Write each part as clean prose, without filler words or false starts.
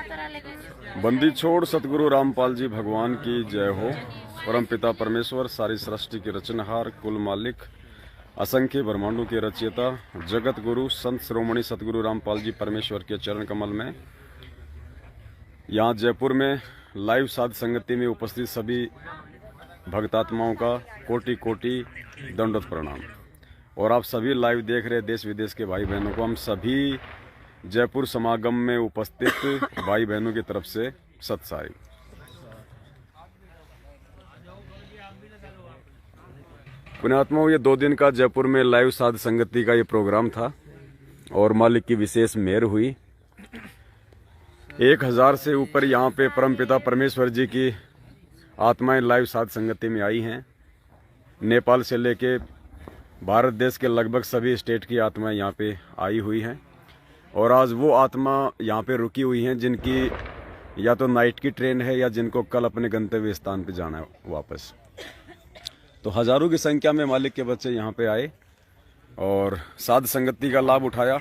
बंदी छोड़ सतगुरु रामपाल जी भगवान की जय हो। परम पिता परमेश्वर सारी सृष्टि के रचनहार, कुल मालिक, असंख्य ब्रह्मांडों के रचयिता, जगत गुरु संत श्रोमणी सतगुरु रामपाल जी परमेश्वर के चरण कमल में यहाँ जयपुर में लाइव साध संगति में उपस्थित सभी भक्तात्माओं का कोटि कोटि दंडवत प्रणाम। और आप सभी लाइव देख रहे देश विदेश के भाई बहनों को हम सभी जयपुर समागम में उपस्थित भाई बहनों की तरफ से सत साई। पुण्यात्माओं, ये 2 दिन का जयपुर में लाइव साध संगति का ये प्रोग्राम था और मालिक की विशेष मेहर हुई। 1000 से ऊपर यहाँ पे परमपिता परमेश्वर जी की आत्माएं लाइव साध संगति में आई हैं। नेपाल से लेके भारत देश के लगभग सभी स्टेट की आत्माएं यहाँ पे आई हुई हैं और आज वो आत्मा यहाँ पे रुकी हुई हैं जिनकी या तो नाइट की ट्रेन है या जिनको कल अपने गंतव्य स्थान पे जाना है वापस। तो हजारों की संख्या में मालिक के बच्चे यहाँ पे आए और साध संगति का लाभ उठाया,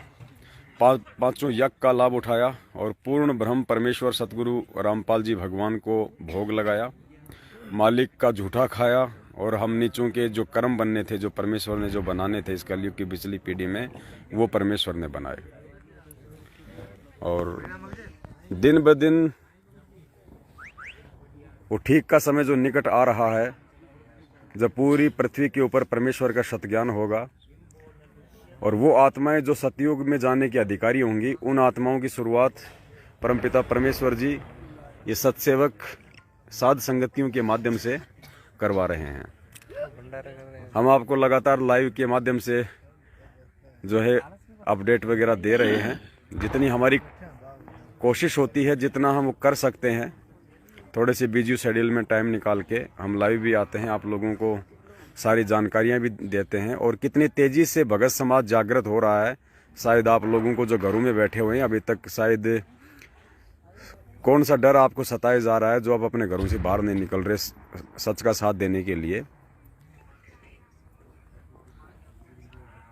पांचों यज्ञ का लाभ उठाया और पूर्ण ब्रह्म परमेश्वर सतगुरु रामपाल जी भगवान को भोग लगाया, मालिक का झूठा खाया और हम नीचों के जो कर्म बनने थे, जो परमेश्वर ने जो बनाने थे इस कलयुग की पिछली पीढ़ी में, वो परमेश्वर ने बनाए। और दिन ब दिन वो ठीक का समय जो निकट आ रहा है, जब पूरी पृथ्वी के ऊपर परमेश्वर का सतज्ञान होगा और वो आत्माएं जो सतयुग में जाने की अधिकारी होंगी, उन आत्माओं की शुरुआत परमपिता परमेश्वर जी ये सत्सेवक साध संगतियों के माध्यम से करवा रहे हैं। हम आपको लगातार लाइव के माध्यम से जो है अपडेट वगैरह दे रहे हैं। जितनी हमारी कोशिश होती है, जितना हम कर सकते हैं, थोड़े से बिजी शेड्यूल में टाइम निकाल के हम लाइव भी आते हैं, आप लोगों को सारी जानकारियां भी देते हैं। और कितनी तेजी से भगत समाज जागृत हो रहा है, शायद आप लोगों को जो घरों में बैठे हुए हैं अभी तक शायद कौन सा डर आपको सताया जा रहा है जो आप अपने घरों से बाहर नहीं निकल रहे सच का साथ देने के लिए।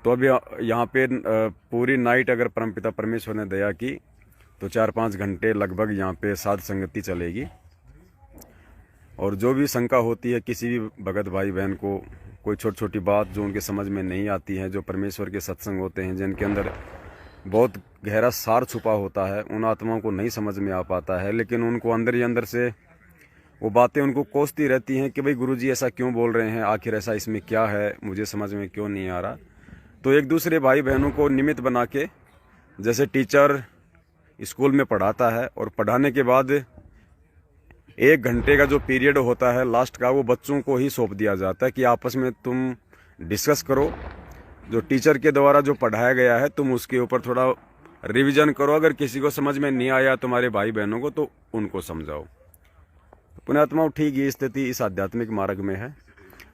तो अभी यहाँ पे पूरी नाइट अगर परमपिता परमेश्वर ने दया की तो 4-5 घंटे लगभग यहाँ पे साध संगति चलेगी। और जो भी शंका होती है किसी भी भगत भाई बहन को, कोई छोटी छोटी बात जो उनके समझ में नहीं आती है, जो परमेश्वर के सत्संग होते हैं जिनके अंदर बहुत गहरा सार छुपा होता है, उन आत्माओं को नहीं समझ में आ पाता है, लेकिन उनको अंदर ही अंदर से वो बातें उनको कोसती रहती हैं कि भाई गुरुजी ऐसा क्यों बोल रहे हैं, आखिर ऐसा इसमें क्या है, मुझे समझ में क्यों नहीं आ रहा। तो एक दूसरे भाई बहनों को निमित्त बना के, जैसे टीचर स्कूल में पढ़ाता है और पढ़ाने के बाद 1 घंटे का जो पीरियड होता है लास्ट का, वो बच्चों को ही सौंप दिया जाता है कि आपस में तुम डिस्कस करो, जो टीचर के द्वारा जो पढ़ाया गया है तुम उसके ऊपर थोड़ा रिवीजन करो, अगर किसी को समझ में नहीं आया तुम्हारे भाई बहनों को तो उनको समझाओ। पुण्यात्माओं, ठीक ये स्थिति इस आध्यात्मिक मार्ग में है।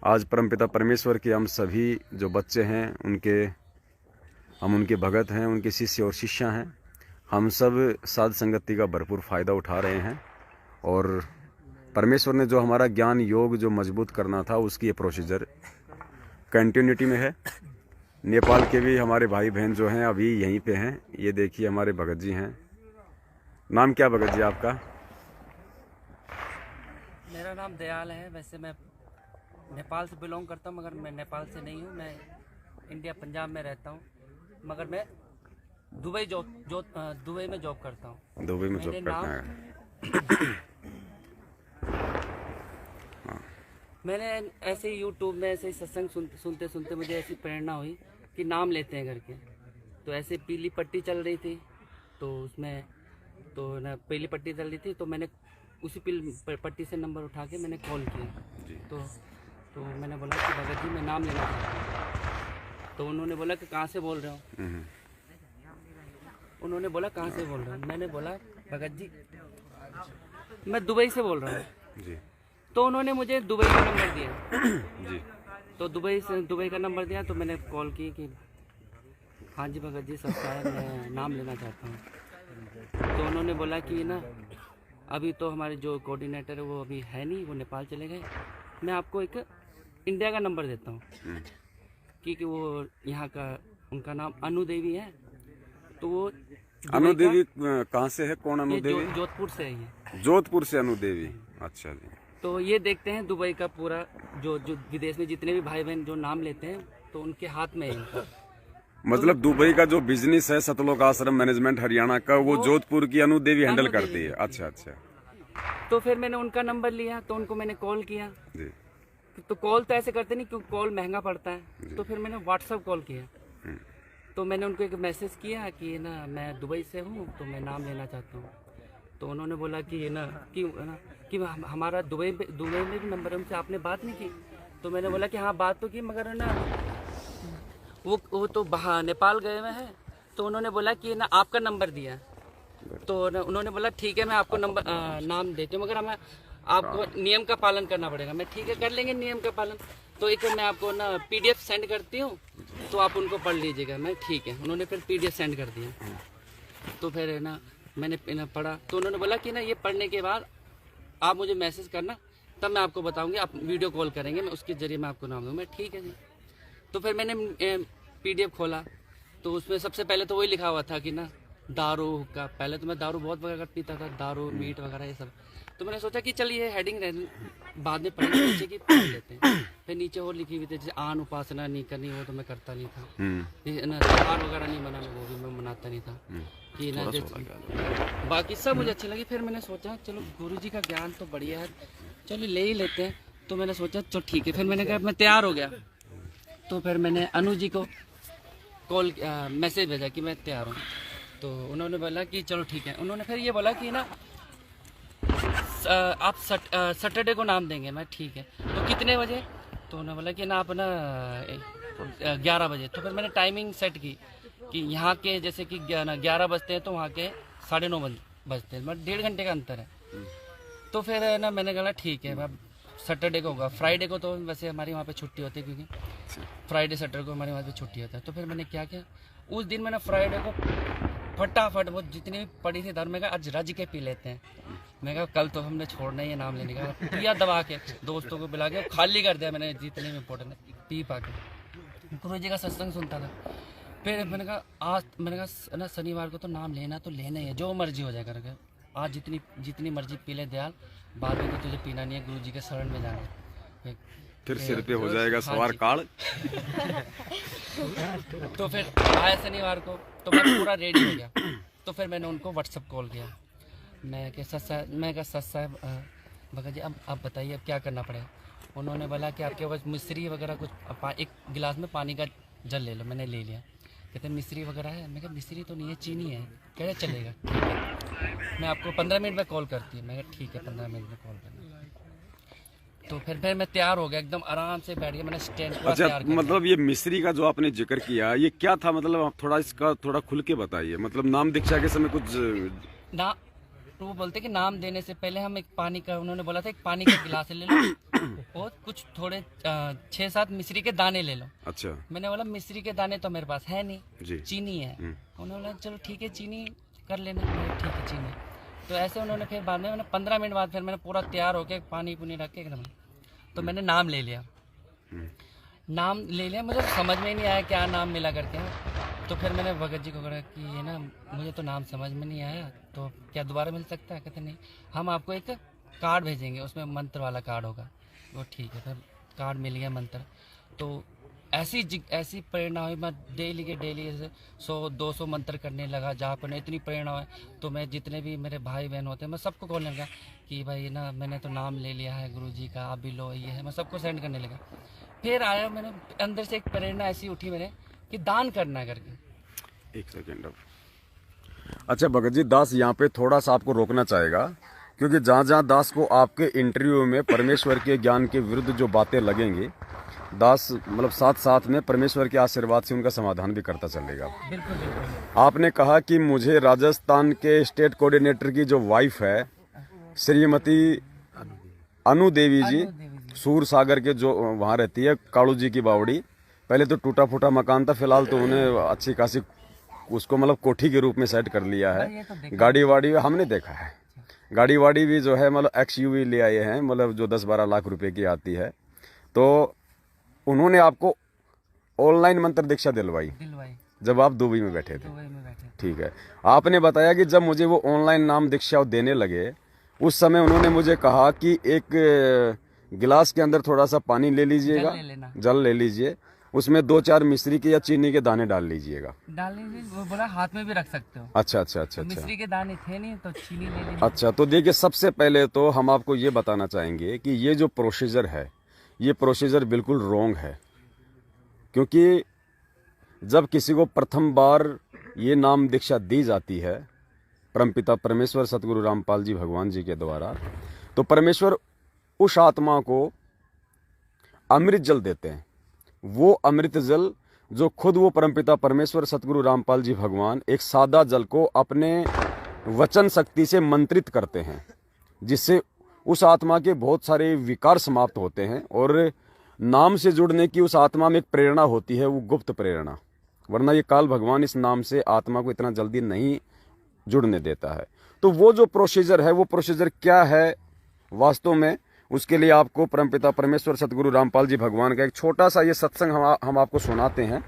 आज परमपिता परमेश्वर के हम सभी जो बच्चे हैं हम उनके भगत हैं, उनके शिष्य और शिष्या हैं। हम सब साध संगति का भरपूर फायदा उठा रहे हैं और परमेश्वर ने जो हमारा ज्ञान योग जो मजबूत करना था उसकी ये प्रोसीजर कंटिन्यूटी में है। नेपाल के भी हमारे भाई बहन जो हैं अभी यहीं पे हैं। ये देखिए हमारे भगत जी हैं। नाम क्या भगत जी आपका? मेरा नाम दयाल है। वैसे मैं नेपाल से बिलोंग करता हूँ, मगर मैं नेपाल से नहीं हूँ। मैं इंडिया पंजाब में रहता हूँ, मगर मैं दुबई में जॉब करता हूँ। दुबई में जॉब करता है। मैंने ऐसे ही यूट्यूब में ऐसे ही सत्संग सुनते सुनते मुझे ऐसी प्रेरणा हुई कि नाम लेते हैं करके। तो ऐसे पीली पट्टी चल रही थी, तो उसमें तो ना पीली पट्टी चल रही थी, तो मैंने उसी पट्टी से नंबर उठा के मैंने कॉल किया। तो मैंने बोला कि भगत जी मैं नाम लेना चाहता हूँ। तो उन्होंने बोला कि कहाँ से बोल रहे हो? उन्होंने बोला कहाँ से बोल रहे हो? मैंने बोला भगत जी मैं दुबई से बोल रहा हूँ। तो उन्होंने मुझे दुबई का नंबर दिया। तो दुबई का नंबर दिया, तो मैंने कॉल की कि हाँ जी भगत जी सब मैं नाम लेना चाहता हूँ। तो उन्होंने बोला कि ना अभी तो हमारे जो कोऑर्डिनेटर है वो अभी है नहीं, वो नेपाल चले गए। मैं आपको एक इंडिया का नंबर देता हूँ, क्योंकि वो यहाँ का उनका नाम अनु देवी है। तो वो अनु देवी कहाँ से है? कौन अनु ये देवी? जोधपुर से है ये। जोधपुर से अनु देवी। अच्छा जी। तो ये देखते हैं दुबई का पूरा जो विदेश में जितने भी भाई बहन जो नाम लेते हैं तो उनके हाथ में है इनका। मतलब दुबई का जो बिजनेस है सतलोक आश्रम मैनेजमेंट हरियाणा का, वो जोधपुर की अनु देवी हैंडल करती है। अच्छा अच्छा। तो फिर मैंने उनका नंबर लिया, तो उनको मैंने कॉल किया जी। तो कॉल तो ऐसे करते नहीं क्योंकि कॉल महंगा पड़ता है। तो फिर मैंने व्हाट्सअप कॉल किया, तो मैंने उनको एक मैसेज किया कि ना मैं दुबई से हूँ तो मैं नाम लेना चाहता हूँ। तो उन्होंने बोला कि ना कि हमारा दुबई में भी नंबर है, उनसे आपने बात नहीं की? तो मैंने बोला कि हाँ बात तो की, मगर ना वो तो बाहर नेपाल गए हुए हैं। तो उन्होंने बोला कि ना आपका नंबर दिया। तो उन्होंने बोला ठीक है मैं आपको नाम देती हूँ, मगर हमें आपको नियम का पालन करना पड़ेगा। मैं ठीक है कर लेंगे नियम का पालन। तो एक मैं आपको ना PDF सेंड करती हूँ, तो आप उनको पढ़ लीजिएगा। मैं ठीक है। उन्होंने फिर PDF सेंड कर दिया। तो फिर ना मैंने पढ़ा, तो उन्होंने बोला कि ना ये पढ़ने के बाद आप मुझे मैसेज करना, तब मैं आपको बताऊंगी, आप वीडियो कॉल करेंगे, मैं उसके जरिए मैं आपको नाम दूँगा। मैं ठीक है जी। तो फिर मैंने PDF खोला, तो उसमें सबसे पहले तो वही लिखा हुआ था कि ना दारू का। पहले तो मैं दारू बहुत वगैरह पीता था, दारू मीट वगैरह ये सब। तो मैंने सोचा कि चल ये हेडिंग बाद में पढ़ेंगे, नीचे की पढ़ लेते हैं। फिर नीचे और लिखी हुई थी जैसे आन उपासना नहीं करनी, वो तो मैं करता नहीं था। ना त्योहार वगैरह नहीं मनाना, वो भी मैं मनाता नहीं था। कि ना जैसे बाकी सब मुझे अच्छी लगी। फिर मैंने सोचा चलो गुरुजी का ज्ञान तो बढ़िया है, चलो ले ही लेते हैं। तो मैंने सोचा चलो ठीक है। फिर मैंने कहा मैं तैयार हो गया। तो फिर मैंने अनु जी को मैसेज भेजा कि मैं तैयार हूँ। तो उन्होंने बोला कि चलो ठीक है। उन्होंने फिर ये बोला कि ना आप सैटरडे को नाम देंगे। मैं ठीक है। तो कितने बजे? तो उन्होंने बोला कि ना आप ना 11 बजे। तो फिर मैंने टाइमिंग सेट की कि यहाँ के जैसे कि 11 बजते हैं तो वहाँ के 9:30 बजते हैं, मतलब 1.5 घंटे का अंतर है। तो फिर ना मैंने कहा ठीक है अब सैटरडे को होगा। फ्राइडे को तो वैसे हमारी वहाँ पे छुट्टी होती है, क्योंकि फ्राइडे सैटरडे को हमारे वहाँ पे छुट्टी होता है। तो फिर मैंने क्या किया, उस दिन मैंने फ्राइडे को फटाफट वो जितनी भी पड़ी थी धर्म में आज रज के पी लेते हैं। मैं कहा कल तो हमने छोड़ना ही है नाम लेने का। पिया दबा के दोस्तों को बुला के खाली कर दिया मैंने, जितने भी इम्पोर्टेंट पी पा के। गुरु जी का सत्संग सुनता था। फिर मैंने कहा आज मैंने कहा ना शनिवार को तो नाम लेना तो लेना ही है, जो मर्जी हो जाए करके। आज जितनी मर्जी पी ले दयाल, बाद में तो तुझे पीना नहीं है, गुरु जी के शरण में जाना है। फिर सिर पे हो जाएगा सवार काल। तो फिर आया शनिवार को, तो मैं पूरा रेडी हो गया। तो फिर मैंने उनको व्हाट्सअप कॉल किया। मैं कहा सच साहब भगत जी अब आप बताइए अब क्या करना पड़ेगा। उन्होंने बोला कि आपके पास मिश्री वगैरह कुछ एक गिलास में पानी का जल ले लो। मैंने ले लिया। कहते मिश्री वगैरह है? मैं कहा मिश्री तो नहीं है, चीनी है। कह रहे चलेगा, मैं आपको 15 मिनट में कॉल करती हूँ। मैं कहा ठीक है 15 मिनट में कॉल करना। तो फिर मैं तैयार हो गया, एकदम आराम से बैठ गया। मैंने स्टैंड पूरा तैयार कर मतलब ये मिस्री का जो आपने जिक्र किया ये क्या था, मतलब आप थोड़ा इसका थोड़ा खुल के बताइए। मतलब नाम दीक्षा के समय कुछ ना तो वो बोलते कि नाम देने से पहले हम एक पानी का, उन्होंने बोला था एक पानी का गिलास ले लो और कुछ थोड़े 6-7 मिश्री के दाने ले लो। अच्छा। मैंने बोला मिश्री के दाने तो मेरे पास है नहीं जी। चीनी है। उन्होंने बोला चलो ठीक है चीनी कर लेना। ठीक है चीनी। तो ऐसे उन्होंने फिर बाद में मैंने 15 मिनट बाद फिर मैंने पूरा तैयार होकर पानी पुनी रख के एकदम, तो मैंने नाम ले लिया। नाम ले लिया, मुझे समझ में ही नहीं आया क्या नाम मिला करके। तो फिर मैंने भगत जी को कहा कि ये ना मुझे तो नाम समझ में नहीं आया, तो क्या दोबारा मिल सकता है? कहते नहीं, हम आपको एक कार्ड भेजेंगे, उसमें मंत्र वाला कार्ड होगा। वो ठीक है। फिर कार्ड मिल गया मंत्र। तो ऐसी प्रेरणा हुई, मैं डेली के डेली 100-200 मंत्र करने लगा। जहाँ पर इतनी प्रेरणा हुई तो मैं जितने भी मेरे भाई बहन होते हैं मैं सबको बोलने लगा कि भाई ना मैंने तो नाम ले लिया है गुरुजी का, आप भी लो, ये है। मैं सबको सेंड करने लगा। फिर आया मैंने अंदर से एक प्रेरणा ऐसी उठी मेरे कि दान करना करके। एक सेकेंड अब। अच्छा भगत जी, दास यहाँ पे थोड़ा सा आपको रोकना चाहेगा, क्योंकि जहाँ जहाँ दास को आपके इंटरव्यू में परमेश्वर के ज्ञान के विरुद्ध जो बातें लगेंगी, दास मतलब साथ साथ में परमेश्वर के आशीर्वाद से उनका समाधान भी करता चलेगा। बिल्कुल बिल्कुल। आपने कहा कि मुझे राजस्थान के स्टेट कोऑर्डिनेटर की जो वाइफ है श्रीमती अनु देवी जी, सूर सागर के जो वहाँ रहती है, कालू जी की बावड़ी। पहले तो टूटा फूटा मकान था, फिलहाल तो उन्हें अच्छी खासी उसको मतलब कोठी के रूप में सेट कर लिया है। गाड़ी वाड़ी हमने देखा है, गाड़ी वाड़ी भी जो है मतलब XUV ले आए हैं, मतलब जो 10-12 लाख रुपए की आती है। तो उन्होंने आपको ऑनलाइन मंत्र दीक्षा दिलवाई। जब आप दुबई में बैठे थे? दुबई में बैठे। ठीक है। आपने बताया कि जब मुझे वो ऑनलाइन नाम दीक्षा देने लगे उस समय उन्होंने मुझे कहा कि एक गिलास के अंदर थोड़ा सा पानी ले लीजिएगा, जल ले लेना। जल ले लीजिए, उसमें 2-4 मिश्री के या चीनी के दाने डाल लीजिएगा। डाल लीजिए, वो बोला हाथ में भी रख सकते हो। अच्छा अच्छा अच्छा अच्छा। मिश्री के दाने थे नहीं तो चीनी ले लीजिए। अच्छा, तो देखिए सबसे पहले तो हम आपको ये बताना चाहेंगे कि ये जो प्रोसीजर है ये प्रोसीजर बिल्कुल रॉन्ग है, क्योंकि जब किसी को प्रथम बार ये नाम दीक्षा दी जाती है परमपिता परमेश्वर सतगुरु रामपाल जी भगवान जी के द्वारा, तो परमेश्वर उस आत्मा को अमृत जल देते हैं। वो अमृत जल जो खुद वो परमपिता परमेश्वर सतगुरु रामपाल जी भगवान एक सादा जल को अपने वचन शक्ति से मंत्रित करते हैं, जिससे उस आत्मा के बहुत सारे विकार समाप्त होते हैं और नाम से जुड़ने की उस आत्मा में एक प्रेरणा होती है, वो गुप्त प्रेरणा, वरना ये काल भगवान इस नाम से आत्मा को इतना जल्दी नहीं जुड़ने देता है। तो वो जो प्रोसीजर है वो प्रोसीजर क्या है वास्तव में, उसके लिए आपको परमपिता परमेश्वर सतगुरु रामपाल जी भगवान का एक छोटा सा ये सत्संग हम आपको सुनाते हैं,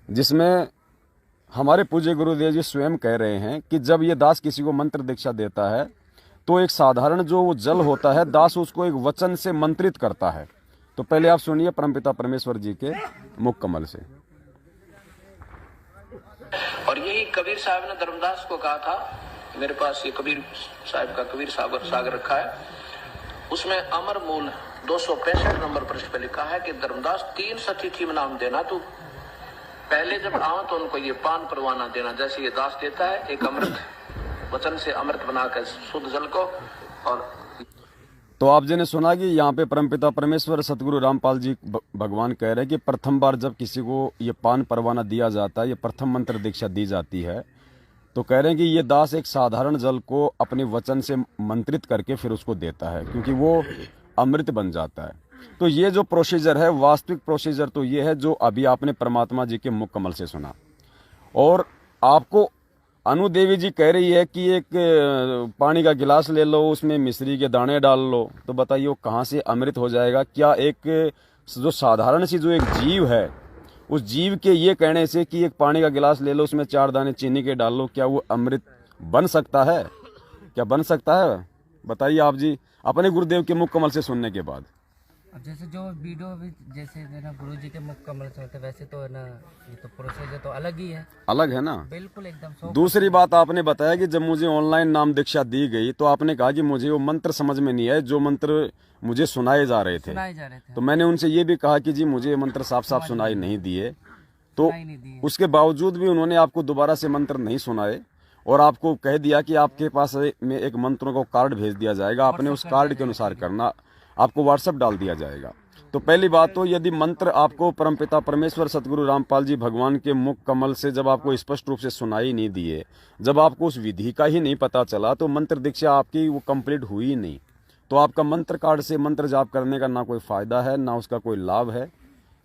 जिसमें हमारे पूज्य गुरुदेव जी स्वयं कह रहे हैं कि जब ये दास किसी को मंत्र दीक्षा देता है तो एक साधारण जो वो जल होता है दास उसको एक वचन से मंत्रित करता है। तो पहले आप सुनिए परमपिता परमेश्वर जी के मुख कमल से। और यही कबीर साहब ने धर्मदास को कहा था, मेरे पास ये कबीर साहब का कबीर सागर रखा है, उसमें अमर मूल 265 नंबर पृष्ठ पे लिखा है कि धर्मदास 3 सतिथि में नाम देना, तू पहले जब आओ तो उनको ये पान परवाना देना, जैसे ये दास देता है एक अमृत वचन से अमृत बनाकर शुद्ध जल को। और तो आप जी ने सुना कि यहाँ पे परमपिता परमेश्वर सतगुरु रामपाल जी भगवान कह रहे हैं कि प्रथम बार जब किसी को ये पान परवाना दिया जाता है, ये प्रथम मंत्र दीक्षा दी जाती है, तो कह रहे हैं कि ये दास एक साधारण जल को अपने वचन से मंत्रित करके फिर उसको देता है, क्योंकि वो अमृत बन जाता है। तो ये जो प्रोसीजर है, वास्तविक प्रोसीजर तो ये है जो अभी आपने परमात्मा जी के मुख कमल से सुना। और आपको अनु देवी जी कह रही है कि एक पानी का गिलास ले लो, उसमें मिश्री के दाने डाल लो, तो बताइए वो कहाँ से अमृत हो जाएगा? क्या एक जो साधारण सी जो एक जीव है, उस जीव के ये कहने से कि एक पानी का गिलास ले लो, उसमें 4 दाने चीनी के डाल लो, क्या वो अमृत बन सकता है? क्या बन सकता है? बताइए आप जी, अपने गुरुदेव के मुख कमल से सुनने के बाद। अब जैसे जो वीडियो भी जैसे है ना गुरु जी के मुख कमल से होते, वैसे तो है ना ये तो प्रोसेस तो अलग ही है। अलग है ना, बिल्कुल एकदम। दूसरी दूसरी बात आपने बताया कि जब मुझे ऑनलाइन नाम दीक्षा दी गई तो आपने कहा कि मुझे वो मंत्र समझ में नहीं आए जो मंत्र मुझे सुनाए जा रहे थे। तो मैंने उनसे ये भी कहा कि जी मुझे ये मंत्र साफ साफ सुनाई नहीं दिए, तो उसके बावजूद भी उन्होंने आपको दोबारा से मंत्र नहीं सुनाए और आपको कह दिया कि आपके पास में एक मंत्रों का कार्ड भेज दिया जाएगा, आपने उस कार्ड के अनुसार करना, आपको व्हाट्सएप डाल दिया जाएगा। तो पहली बात तो यदि मंत्र आपको परमपिता परमेश्वर सतगुरु रामपाल जी भगवान के मुख कमल से जब आपको स्पष्ट रूप से सुनाई नहीं दिए, जब आपको उस विधि का ही नहीं पता चला, तो मंत्र दीक्षा आपकी वो कंप्लीट हुई ही नहीं। तो आपका मंत्र कार्ड से मंत्र जाप करने का ना कोई फायदा है, ना उसका कोई लाभ है,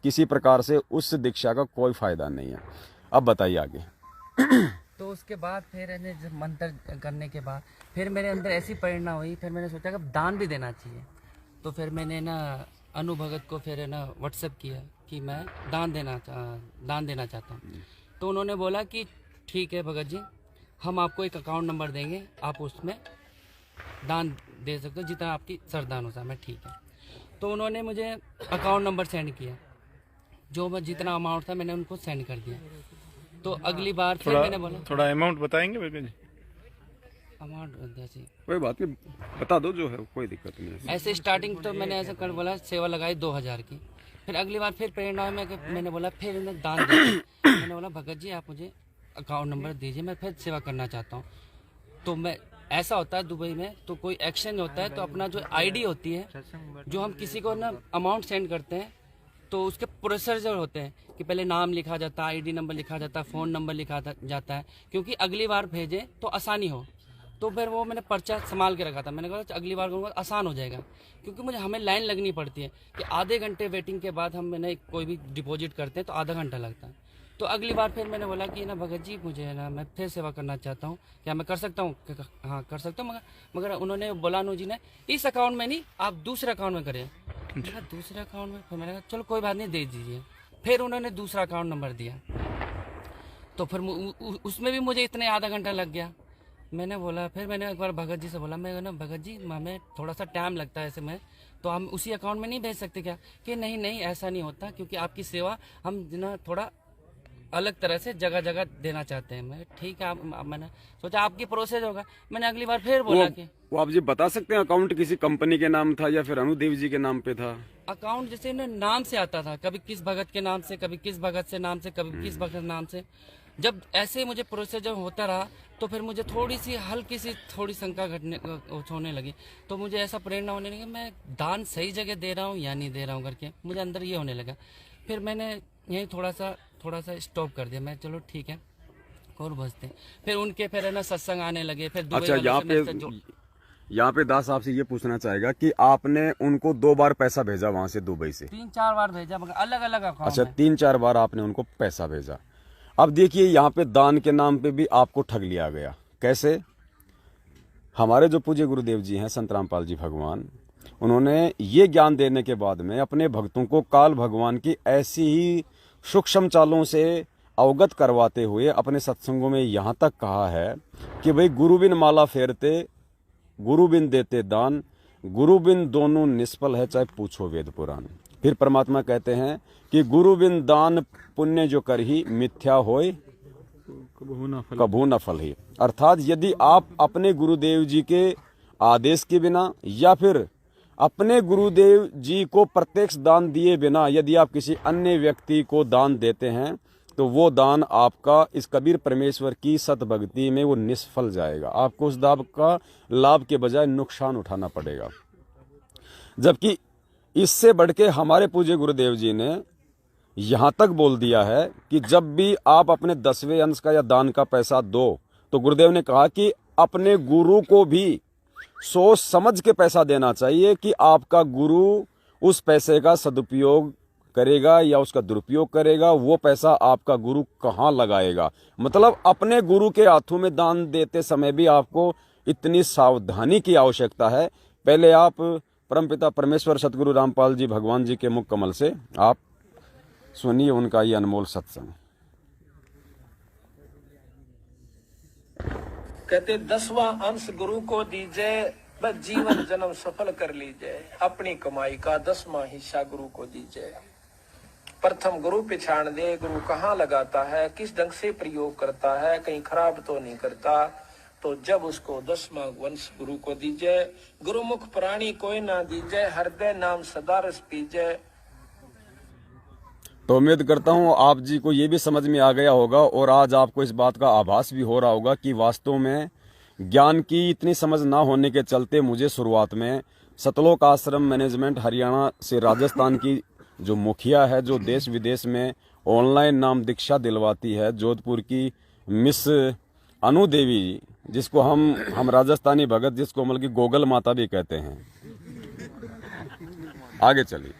किसी प्रकार से उस दीक्षा का कोई फायदा नहीं है। अब बताइए आगे। तो उसके बाद फिर जब मंत्र करने के बाद फिर मेरे अंदर ऐसी प्रेरणा हुई, फिर मैंने सोचा कि दान भी देना चाहिए। तो फिर मैंने ना अनु भगत को फिर है ना व्हाट्सएप किया कि मैं दान देना चाहता हूँ। तो उन्होंने बोला कि ठीक है भगत जी, हम आपको एक अकाउंट नंबर देंगे, आप उसमें दान दे सकते हो जितना आपकी श्रद्धा अनुसार। मैं ठीक है। तो उन्होंने मुझे अकाउंट नंबर सेंड किया, जो मैं जितना अमाउंट था मैंने उनको सेंड कर दिया। तो अगली बार फिर मैंने बोला थोड़ा अमाउंट बताएंगे भगत जी? अमाउंट जैसे कोई बात नहीं, बता दो, जो है कोई दिक्कत नहीं है। ऐसे स्टार्टिंग तो मैंने ऐसा कर बोला, सेवा लगाई 2000 की। फिर अगली बार फिर प्रेरणा में मैंने बोला फिर उन्हें दान दिया। मैंने बोला भगत जी आप मुझे अकाउंट नंबर दीजिए, मैं फिर सेवा करना चाहता हूँ। तो मैं ऐसा होता है दुबई में, तो कोई एक्सचेंज होता है तो अपना जो आईडी होती है, जो हम किसी को ना अमाउंट सेंड करते हैं, तो उसके प्रोसीजर होते हैं कि पहले नाम लिखा जाता है, आईडी नंबर लिखा जाता है, फ़ोन नंबर लिखा जाता है, क्योंकि अगली बार भेजें तो आसानी हो। तो फिर वो मैंने पर्चा संभाल के रखा था। मैंने कहा अगली बार करूँगा आसान हो जाएगा, क्योंकि मुझे हमें लाइन लगनी पड़ती है कि आधे घंटे वेटिंग के बाद हम मैंने कोई भी डिपॉजिट करते हैं तो आधा घंटा लगता है। तो अगली बार फिर मैंने बोला कि ना भगत जी मुझे ना मैं फिर सेवा करना चाहता हूँ, क्या मैं कर सकता हूँ? हाँ कर सकता हूँ, मगर उन्होंने बोला जी ने इस अकाउंट में नहीं, आप दूसरे अकाउंट में करें। दूसरे अकाउंट में फिर मैंने कहा चलो कोई बात नहीं, दे दीजिए। फिर उन्होंने दूसरा अकाउंट नंबर दिया, तो फिर उसमें भी मुझे इतने आधा घंटा लग गया। मैंने बोला, फिर मैंने एक बार भगत जी से बोला, मैं ना भगत जी हमें थोड़ा सा टाइम लगता है ऐसे में, तो हम उसी अकाउंट में नहीं भेज सकते क्या? कि नहीं नहीं ऐसा नहीं होता, क्योंकि आपकी सेवा हम ना थोड़ा अलग तरह से जगह जगह देना चाहते हैं। मैं ठीक है, मैंने सोचा आपकी प्रोसेस होगा। मैंने अगली बार फिर बोला कि वो आप जी बता सकते हैं अकाउंट किसी कंपनी के नाम था या फिर अनुदेव जी के नाम पे था? अकाउंट जैसे ना नाम से आता था, कभी किस भगत के नाम से, कभी किस भगत से नाम से, कभी किस भगत नाम से। जब ऐसे मुझे प्रोसेस जब होता रहा तो फिर मुझे थोड़ी सी हल्की सी थोड़ी शंका होने लगी। तो मुझे ऐसा प्रेरणा होने लगी, मैं दान सही जगह दे रहा हूँ या नहीं दे रहा हूँ करके मुझे अंदर ये होने लगा। फिर मैंने यही थोड़ा सा स्टॉप कर दिया। मैं चलो ठीक है और बसते। फिर उनके फिर है ना सत्संग आने लगे। फिर अच्छा, यहाँ पे दास आपसे ये पूछना चाहेगा कि आपने उनको 2 बार पैसा भेजा वहां से दुबई से? 3-4 बार भेजा, मगर अलग अलग अकाउंट। अच्छा, 3-4 बार आपने उनको पैसा भेजा। अब देखिए यहाँ पे दान के नाम पे भी आपको ठग लिया गया। कैसे? हमारे जो पूज्य गुरुदेव जी हैं संत रामपाल जी भगवान, उन्होंने ये ज्ञान देने के बाद में अपने भक्तों को काल भगवान की ऐसी ही सूक्ष्म चालों से अवगत करवाते हुए अपने सत्संगों में यहाँ तक कहा है कि भाई गुरु बिन माला फेरते, गुरु बिन देते दान, गुरु बिन दोनों निष्फल है, चाहे पूछो वेद पुराण। फिर परमात्मा कहते हैं कि गुरु बिन दान पुण्य जो कर ही मिथ्या होय कभू न फल ही। अर्थात यदि आप अपने गुरुदेव जी के आदेश के बिना या फिर अपने गुरुदेव जी को प्रत्यक्ष दान दिए बिना यदि आप किसी अन्य व्यक्ति को दान देते हैं तो वो दान आपका इस कबीर परमेश्वर की सतभक्ति में वो निष्फल जाएगा। आपको उस दान का लाभ के बजाय नुकसान उठाना पड़ेगा। जबकि इससे बढ़ के हमारे पूज्य गुरुदेव जी ने यहाँ तक बोल दिया है कि जब भी आप अपने 10वें अंश का या दान का पैसा दो तो गुरुदेव ने कहा कि अपने गुरु को भी सोच समझ के पैसा देना चाहिए कि आपका गुरु उस पैसे का सदुपयोग करेगा या उसका दुरुपयोग करेगा, वो पैसा आपका गुरु कहाँ लगाएगा। मतलब अपने गुरु के हाथों में दान देते समय भी आपको इतनी सावधानी की आवश्यकता है। पहले आप परमपिता परमेश्वर सतगुरु रामपाल जी भगवान जी के मुख कमल से आप सुनिए उनका ये अनमोल सत्संग। कहते 10वां अंश गुरु को दीजिए, बस जीवन जन्म सफल कर लीजिए। अपनी कमाई का 10वां हिस्सा गुरु को दीजिए। प्रथम गुरु पहचान दे, गुरु कहाँ लगाता है, किस ढंग से प्रयोग करता है, कहीं खराब तो नहीं करता। तो जब उसको 10वां वंश गुरु को दीजिए। गुरुमुख प्राणी कोई ना दीजिए, हृदय नाम सदा रस पीजिए। तो उम्मीद करता हूं आप जी को ये भी समझ में आ गया होगा और आज आपको इस बात का आभास भी हो रहा होगा कि वास्तव में ज्ञान की इतनी समझ ना होने के चलते मुझे शुरुआत में सतलोक आश्रम मैनेजमेंट हरियाणा से राजस्थान की जो मुखिया है, जो देश विदेश में ऑनलाइन नाम दीक्षा दिलवाती है, जोधपुर की मिस अनु देवी, जिसको हम राजस्थानी भगत जिसको मतलब की गोगल माता भी कहते हैं। आगे चलिए।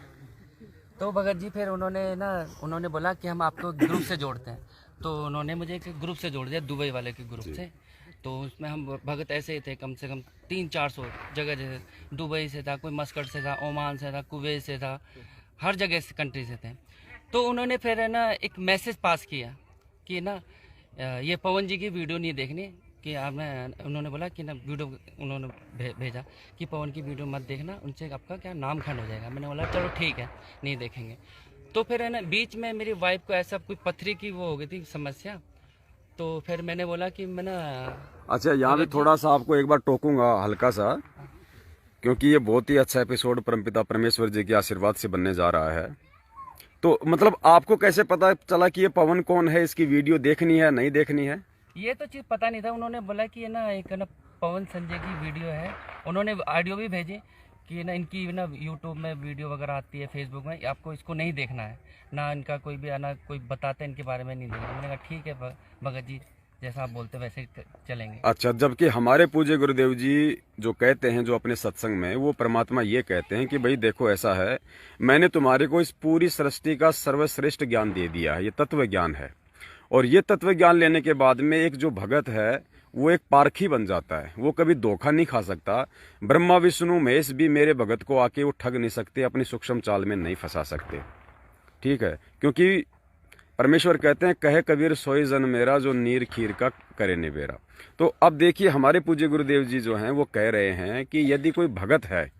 तो भगत जी फिर उन्होंने बोला कि हम आपको ग्रुप से जोड़ते हैं। तो उन्होंने मुझे एक ग्रुप से जोड़ दिया, दुबई वाले के ग्रुप से। तो उसमें हम भगत ऐसे ही थे, कम से कम 300-400 जगह जैसे दुबई से था, कोई मस्कट से था, ओमान से था, कुवैत से था, हर जगह से कंट्री से थे। तो उन्होंने फिर है ना एक मैसेज पास किया कि ना ये पवन जी की वीडियो नहीं देखनी कि उन्होंने बोला कि ना वीडियो उन्होंने भेजा कि पवन की वीडियो मत देखना, उनसे आपका क्या नाम खंड हो जाएगा। मैंने बोला चलो ठीक है, नहीं देखेंगे। तो फिर है ना बीच में मेरी वाइफ को ऐसा कोई पथरी की वो हो गई थी समस्या। तो फिर मैंने बोला कि मैं ना अच्छा, यहाँ भी थोड़ा सा आपको एक बार टोकूंगा हल्का सा, क्योंकि ये बहुत ही अच्छा एपिसोड परमपिता परमेश्वर जी के आशीर्वाद से बनने जा रहा है। तो मतलब आपको कैसे पता चला कि ये पवन कौन है, इसकी वीडियो देखनी है नहीं देखनी है? ये तो चीज़ पता नहीं था। उन्होंने बोला कि ये ना एक ना पवन संजय की वीडियो है। उन्होंने ऑडियो भी भेजी कि ना इनकी ना यूट्यूब में वीडियो वगैरह आती है, फेसबुक में, आपको इसको नहीं देखना है ना, इनका कोई भी आना कोई बताते हैं इनके बारे में नहीं देखना। मैंने कहा ठीक है भगत जी, जैसा आप बोलते वैसे चलेंगे। अच्छा, जबकि हमारे पूज्य गुरुदेव जी जो कहते हैं, जो अपने सत्संग में वो परमात्मा ये कहते हैं कि भाई देखो ऐसा है, मैंने तुम्हारे को इस पूरी सृष्टि का सर्वश्रेष्ठ ज्ञान दे दिया है, ये तत्व ज्ञान है। और ये तत्व ज्ञान लेने के बाद में एक जो भगत है वो एक पारखी बन जाता है, वो कभी धोखा नहीं खा सकता। ब्रह्मा विष्णु महेश भी मेरे भगत को आके वो ठग नहीं सकते, अपनी सूक्ष्म चाल में नहीं फंसा सकते। ठीक है, क्योंकि परमेश्वर कहते हैं कहे कबीर सोई जन मेरा जो नीर खीर का करे निबेरा। तो अब देखिए हमारे पूज्य गुरुदेव जी जो हैं वो कह रहे हैं कि यदि कोई भगत है,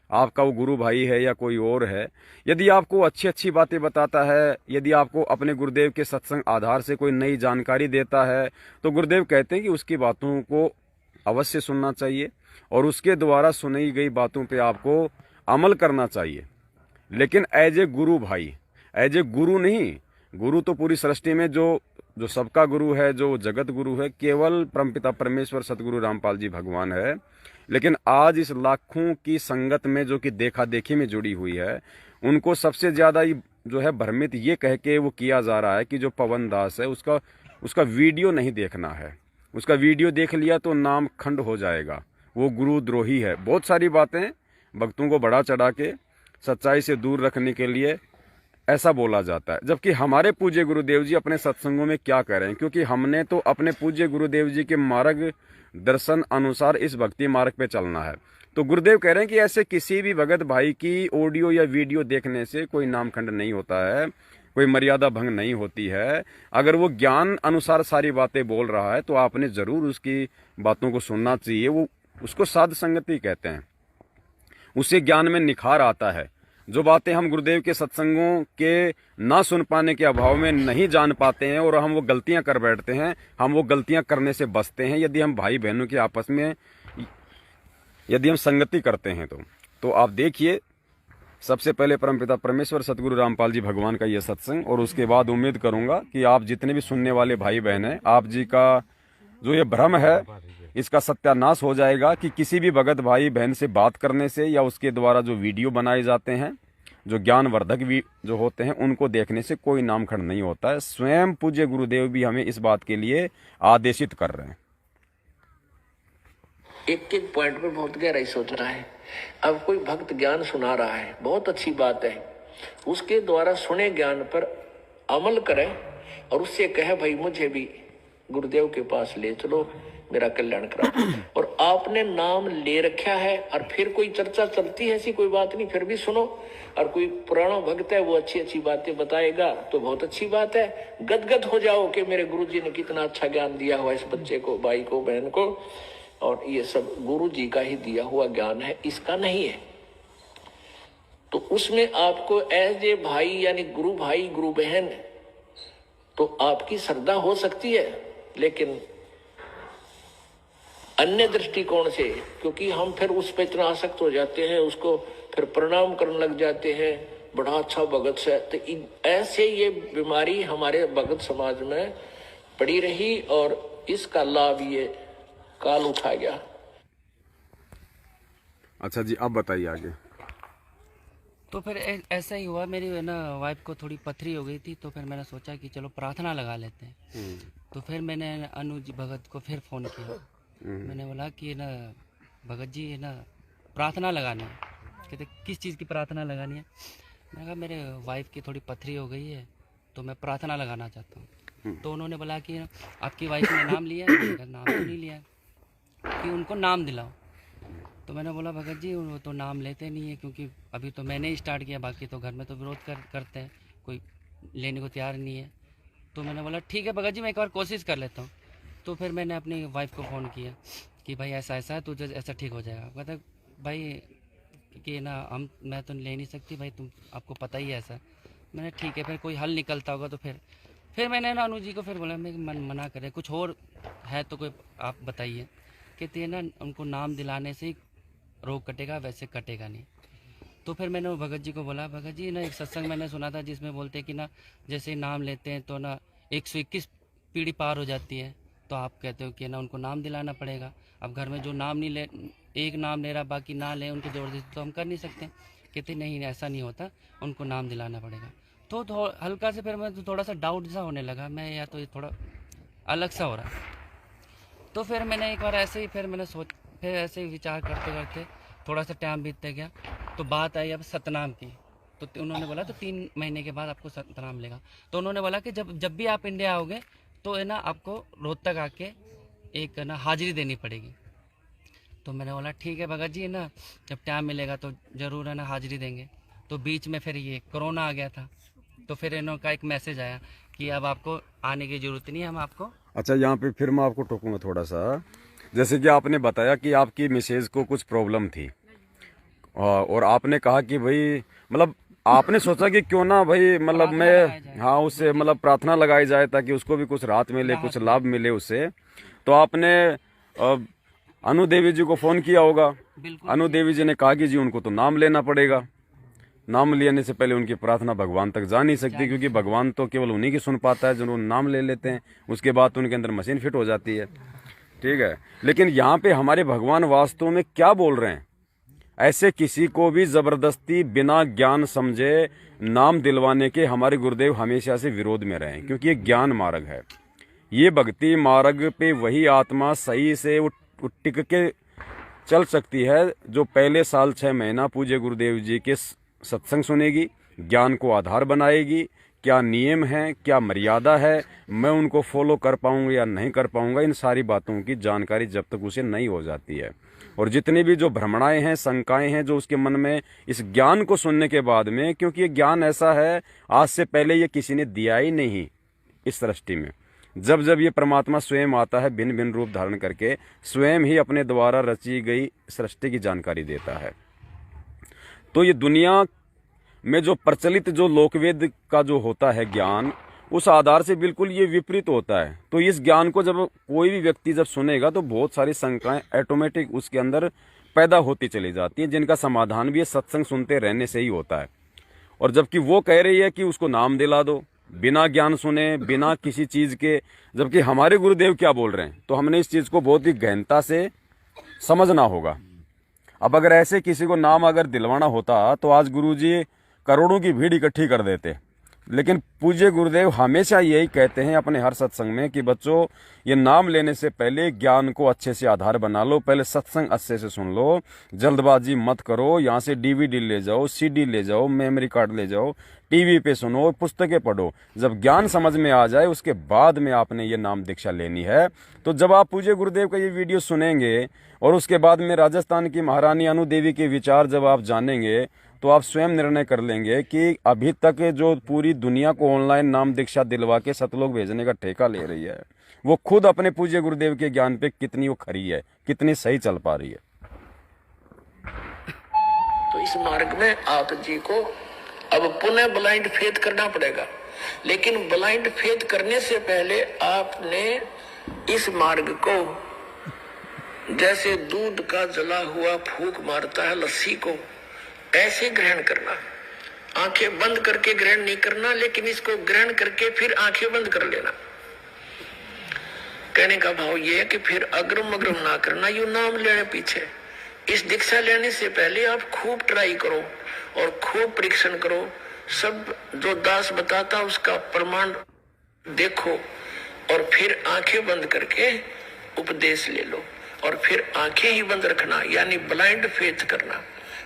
आपका वो गुरु भाई है या कोई और है, यदि आपको अच्छी अच्छी बातें बताता है, यदि आपको अपने गुरुदेव के सत्संग आधार से कोई नई जानकारी देता है, तो गुरुदेव कहते हैं कि उसकी बातों को अवश्य सुनना चाहिए और उसके द्वारा सुनाई गई बातों पे आपको अमल करना चाहिए। लेकिन एज ए गुरु भाई, एज ए गुरु नहीं, गुरु तो पूरी सृष्टि में जो सबका गुरु है, जो जगत गुरु है, केवल परमपिता परमेश्वर सतगुरु रामपाल जी भगवान है। लेकिन आज इस लाखों की संगत में जो कि देखा देखी में जुड़ी हुई है, उनको सबसे ज्यादा जो है भ्रमित ये कह के वो किया जा रहा है कि जो पवन दास है उसका वीडियो नहीं देखना है, उसका वीडियो देख लिया तो नाम खंड हो जाएगा, वो गुरुद्रोही है। बहुत सारी बातें भक्तों को बढ़ा चढ़ा के सच्चाई से दूर रखने के लिए ऐसा बोला जाता है। जबकि हमारे पूज्य गुरुदेव जी अपने सत्संगों में क्या कह रहे हैं, क्योंकि हमने तो अपने पूज्य गुरुदेव जी के मार्ग दर्शन अनुसार इस भक्ति मार्ग पे चलना है। तो गुरुदेव कह रहे हैं कि ऐसे किसी भी भगत भाई की ऑडियो या वीडियो देखने से कोई नामखंड नहीं होता है, कोई मर्यादा भंग नहीं होती है। अगर वो ज्ञान अनुसार सारी बातें बोल रहा है तो आपने जरूर उसकी बातों को सुनना चाहिए। वो उसको साध संगति कहते हैं, उससे ज्ञान में निखार आता है। जो बातें हम गुरुदेव के सत्संगों के ना सुन पाने के अभाव में नहीं जान पाते हैं और हम वो गलतियां कर बैठते हैं, हम वो गलतियां करने से बचते हैं यदि हम भाई बहनों के आपस में यदि हम संगति करते हैं। तो आप देखिए, सबसे पहले परमपिता परमेश्वर सतगुरु रामपाल जी भगवान का ये सत्संग, और उसके बाद उम्मीद करूंगा कि आप जितने भी सुनने वाले भाई बहन हैं, आप जी का जो ये भ्रम है इसका सत्यानाश हो जाएगा कि किसी भी भगत भाई बहन से बात करने से या उसके द्वारा जो वीडियो बनाए जाते हैं, जो ज्ञानवर्धक भी जो होते हैं, उनको देखने से कोई नामखंड नहीं होता है। स्वयं पूज्य गुरुदेव भी हमें इस बात के लिए आदेशित कर रहे हैं। एक एक पॉइंट पे बहुत गहराई सोच रहा है। अब कोई भक्त ज्ञान सुना रहा है, बहुत अच्छी बात है, उसके द्वारा सुने ज्ञान पर अमल करे और उससे कहे भाई मुझे भी गुरुदेव के पास ले चलो, मेरा कल्याण करा। और आपने नाम ले रखा है और फिर कोई चर्चा चलती है, ऐसी कोई बात नहीं, फिर भी सुनो। और कोई पुराना भक्त है वो अच्छी अच्छी बातें बताएगा तो बहुत अच्छी बात है, गदगद हो जाओ कि मेरे गुरुजी ने कितना अच्छा ज्ञान दिया हुआ इस बच्चे को, भाई को, बहन को, और ये सब गुरु जी का ही दिया हुआ ज्ञान है, इसका नहीं है। तो उसमें आपको एज ए भाई यानी गुरु भाई गुरु बहन तो आपकी श्रद्धा हो सकती है, लेकिन अन्य दृष्टिकोण से, क्योंकि हम फिर उस पर इतना आसक्त हो जाते हैं, उसको फिर प्रणाम करने लग जाते हैं, बड़ा अच्छा भगत से। तो ऐसे ये बीमारी हमारे भगत समाज में पड़ी रही और इसका लाभ ये काल उठा गया। अच्छा जी, अब बताइए आगे। तो फिर ऐसा ही हुआ, मेरी ना वाइफ को थोड़ी पथरी हो गई थी, तो फिर मैंने सोचा कि चलो प्रार्थना लगा लेते हैं। तो फिर मैंने अनुज भगत को फिर फ़ोन किया, मैंने बोला कि ना भगत जी ना प्रार्थना लगानी है। कहते किस चीज़ की प्रार्थना लगानी है? मैंने कहा मेरे वाइफ की थोड़ी पथरी हो गई है तो मैं प्रार्थना लगाना चाहता हूँ। तो उन्होंने बोला कि आपकी वाइफ ने नाम लिया है? मैंने कहा नाम तो नहीं लिया है, कि उनको नाम दिलाओ। तो मैंने बोला भगत जी वो तो नाम लेते नहीं है, क्योंकि अभी तो मैंने ही स्टार्ट किया, बाकी तो घर में तो विरोध करते हैं, कोई लेने को तैयार नहीं है। तो मैंने बोला ठीक है भगत जी, मैं एक बार कोशिश कर लेता हूँ। तो फिर मैंने अपनी वाइफ को फ़ोन किया कि भाई ऐसा ऐसा है, तुझे ऐसा ठीक हो जाएगा। कहता भाई कि ना मैं तो ले नहीं सकती भाई, तुम आपको पता ही है ऐसा। मैंने ठीक है, फिर कोई हल निकलता होगा तो फिर मैंने ना अनुज जी को फिर बोला, मैं मना करे, कुछ और है तो कोई आप बताइए। कहते हैं ना उनको नाम दिलाने से ही रोग कटेगा, वैसे कटेगा नहीं। तो फिर मैंने भगत जी को बोला, भगत जी ना एक सत्संग मैंने सुना था जिसमें बोलते हैं कि ना जैसे नाम लेते हैं तो ना 121 पीढ़ी पार हो जाती है, तो आप कहते हो कि ना उनको नाम दिलाना पड़ेगा। अब घर में जो नाम नहीं ले, एक नाम ले रहा बाकी ना ले, उनकी ज़बरदस्ती तो हम कर नहीं सकते। कहते नहीं ऐसा नहीं होता, उनको नाम दिलाना पड़ेगा। तो हल्का से फिर मैं तो थोड़ा सा डाउट सा होने लगा, मैं या तो ये थोड़ा अलग सा हो रहा। तो फिर मैंने एक बार ऐसे ही फिर ऐसे ही विचार करते करते थोड़ा सा टाइम बीतते गया, तो बात आई अब सतनाम की। तो उन्होंने बोला तो 3 महीने के बाद आपको सतनाम लेगा। तो उन्होंने बोला कि जब भी आप इंडिया आओगे तो है ना आपको रोहतक आके एक ना हाजिरी देनी पड़ेगी। तो मैंने बोला ठीक है भगत जी, है ना जब टाइम मिलेगा तो ज़रूर है ना हाजिरी देंगे। तो बीच में फिर ये कोरोना आ गया था, तो फिर इनका एक मैसेज आया कि अब आपको आने की जरूरत नहीं है, हम आपको। अच्छा, यहाँ पे फिर मैं आपको टोकूंगा थोड़ा सा। जैसे कि आपने बताया कि आपकी मिसेज को कुछ प्रॉब्लम थी, और आपने कहा कि भाई मतलब आपने सोचा कि क्यों ना भाई मतलब मैं हाँ उससे मतलब प्रार्थना लगाई जाए ताकि उसको भी कुछ राहत मिले, कुछ लाभ मिले उससे। तो आपने अनु देवी जी को फोन किया होगा। अनु देवी जी ने कहा कि जी उनको तो नाम लेना पड़ेगा, नाम लेने से पहले उनकी प्रार्थना भगवान तक जा नहीं सकती, क्योंकि भगवान तो केवल उन्हीं की सुन पाता है जो नाम ले लेते हैं, उसके बाद तो उनके अंदर मशीन फिट हो जाती है। ठीक है, लेकिन यहाँ पे हमारे भगवान वास्तव में क्या बोल रहे हैं? ऐसे किसी को भी जबरदस्ती बिना ज्ञान समझे नाम दिलवाने के हमारे गुरुदेव हमेशा से विरोध में रहे, क्योंकि ये ज्ञान मार्ग है। ये भक्ति मार्ग पे वही आत्मा सही से टिक के चल सकती है जो पहले साल 6 महीना पूज्य गुरुदेव जी के सत्संग सुनेगी, ज्ञान को आधार बनाएगी, क्या नियम है, क्या मर्यादा है, मैं उनको फॉलो कर पाऊंगा या नहीं कर पाऊंगा, इन सारी बातों की जानकारी जब तक उसे नहीं हो जाती है। और जितनी भी जो भ्रमणाएं हैं, शंकाएं हैं जो उसके मन में इस ज्ञान को सुनने के बाद में, क्योंकि ये ज्ञान ऐसा है आज से पहले ये किसी ने दिया ही नहीं इस सृष्टि में। जब जब ये परमात्मा स्वयं आता है भिन्न भिन्न रूप धारण करके, स्वयं ही अपने द्वारा रची गई सृष्टि की जानकारी देता है। तो ये दुनिया में जो प्रचलित जो लोकवेद का जो होता है ज्ञान, उस आधार से बिल्कुल ये विपरीत होता है। तो इस ज्ञान को जब कोई भी व्यक्ति जब सुनेगा तो बहुत सारी शंकाएं ऑटोमेटिक उसके अंदर पैदा होती चली जाती हैं, जिनका समाधान भी सत्संग सुनते रहने से ही होता है। और जबकि वो कह रही है कि उसको नाम दिला दो बिना ज्ञान सुने, बिना किसी चीज के, जबकि हमारे गुरुदेव क्या बोल रहे हैं, तो हमने इस चीज को बहुत ही गहनता से समझना होगा। अब अगर ऐसे किसी को नाम अगर दिलवाना होता तो आज गुरुजी करोड़ों की भीड़ इकट्ठी कर देते। लेकिन पूज्य गुरुदेव हमेशा यही कहते हैं अपने हर सत्संग में कि बच्चों, ये नाम लेने से पहले ज्ञान को अच्छे से आधार बना लो, पहले सत्संग अच्छे से सुन लो, जल्दबाजी मत करो। यहाँ से DVD ले जाओ, CD ले जाओ, मेमोरी कार्ड ले जाओ, TV पे सुनो, पुस्तकें पढ़ो। जब ज्ञान समझ में आ जाए उसके बाद में आपने ये नाम दीक्षा लेनी है। तो जब आप पूज्य गुरुदेव का ये वीडियो सुनेंगे और उसके बाद में राजस्थान की महारानी अनु देवी के विचार जब आप जानेंगे, तो आप स्वयं निर्णय कर लेंगे कि अभी तक जो पूरी दुनिया को ऑनलाइन नाम दीक्षा दिलवा के सतलोक भेजने का ठेका ले रही है, वो खुद अपने पूज्य गुरुदेव के ज्ञान पे कितनी वो खरी है, कितनी सही चल पा रही है। तो इस मार्ग में आप जी को अब पुनः ब्लाइंड फेथ करना पड़ेगा। लेकिन ब्लाइंड फेथ करने से पहले आपने इस मार्ग को जैसे दूध का जला हुआ फूंक मारता है लस्सी को, ऐसे ग्रहण करना। आंखें बंद करके ग्रहण नहीं करना, लेकिन इसको ग्रहण करके फिर आंखें बंद कर लेना। कहने का भाव ये है कि फिर अग्रम अग्रम ना करना, यू नाम लेने पीछे। इस दीक्षा लेने से पहले आप खूब ट्राई करो और खूब परीक्षण करो। सब जो दास बताता उसका प्रमाण देखो और फिर आंखें बंद करके उपदेश ले लो। और फिर आंखें ही बंद रखना, यानी ब्लाइंड फेथ करना,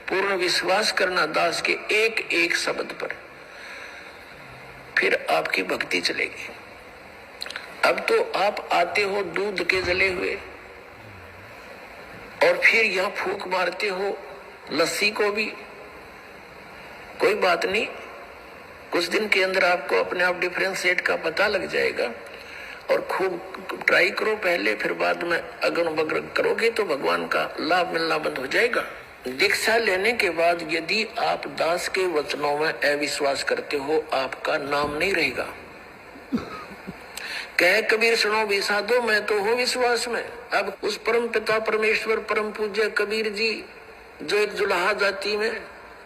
पूर्ण विश्वास करना दास के एक एक शब्द पर। फिर आपकी भक्ति चलेगी। अब तो आप आते हो दूध के जले हुए और फिर यहां फूंक मारते हो लस्सी को भी। कोई बात नहीं, कुछ दिन के अंदर आपको अपने आप डिफरेंशिएट का पता लग जाएगा। और खूब ट्राई करो पहले, फिर बाद में अगन बगन करोगे तो भगवान का लाभ मिलना बंद हो जाएगा। दीक्षा लेने के बाद यदि आप दास के वचनों में अविश्वास करते हो, आपका नाम नहीं रहेगा। कह कबीर सुनो भी साधो, मैं तो हो विश्वास में। अब उस परम पिता परमेश्वर परम पूज्य कबीर जी, जो एक जुलाहा जाति में,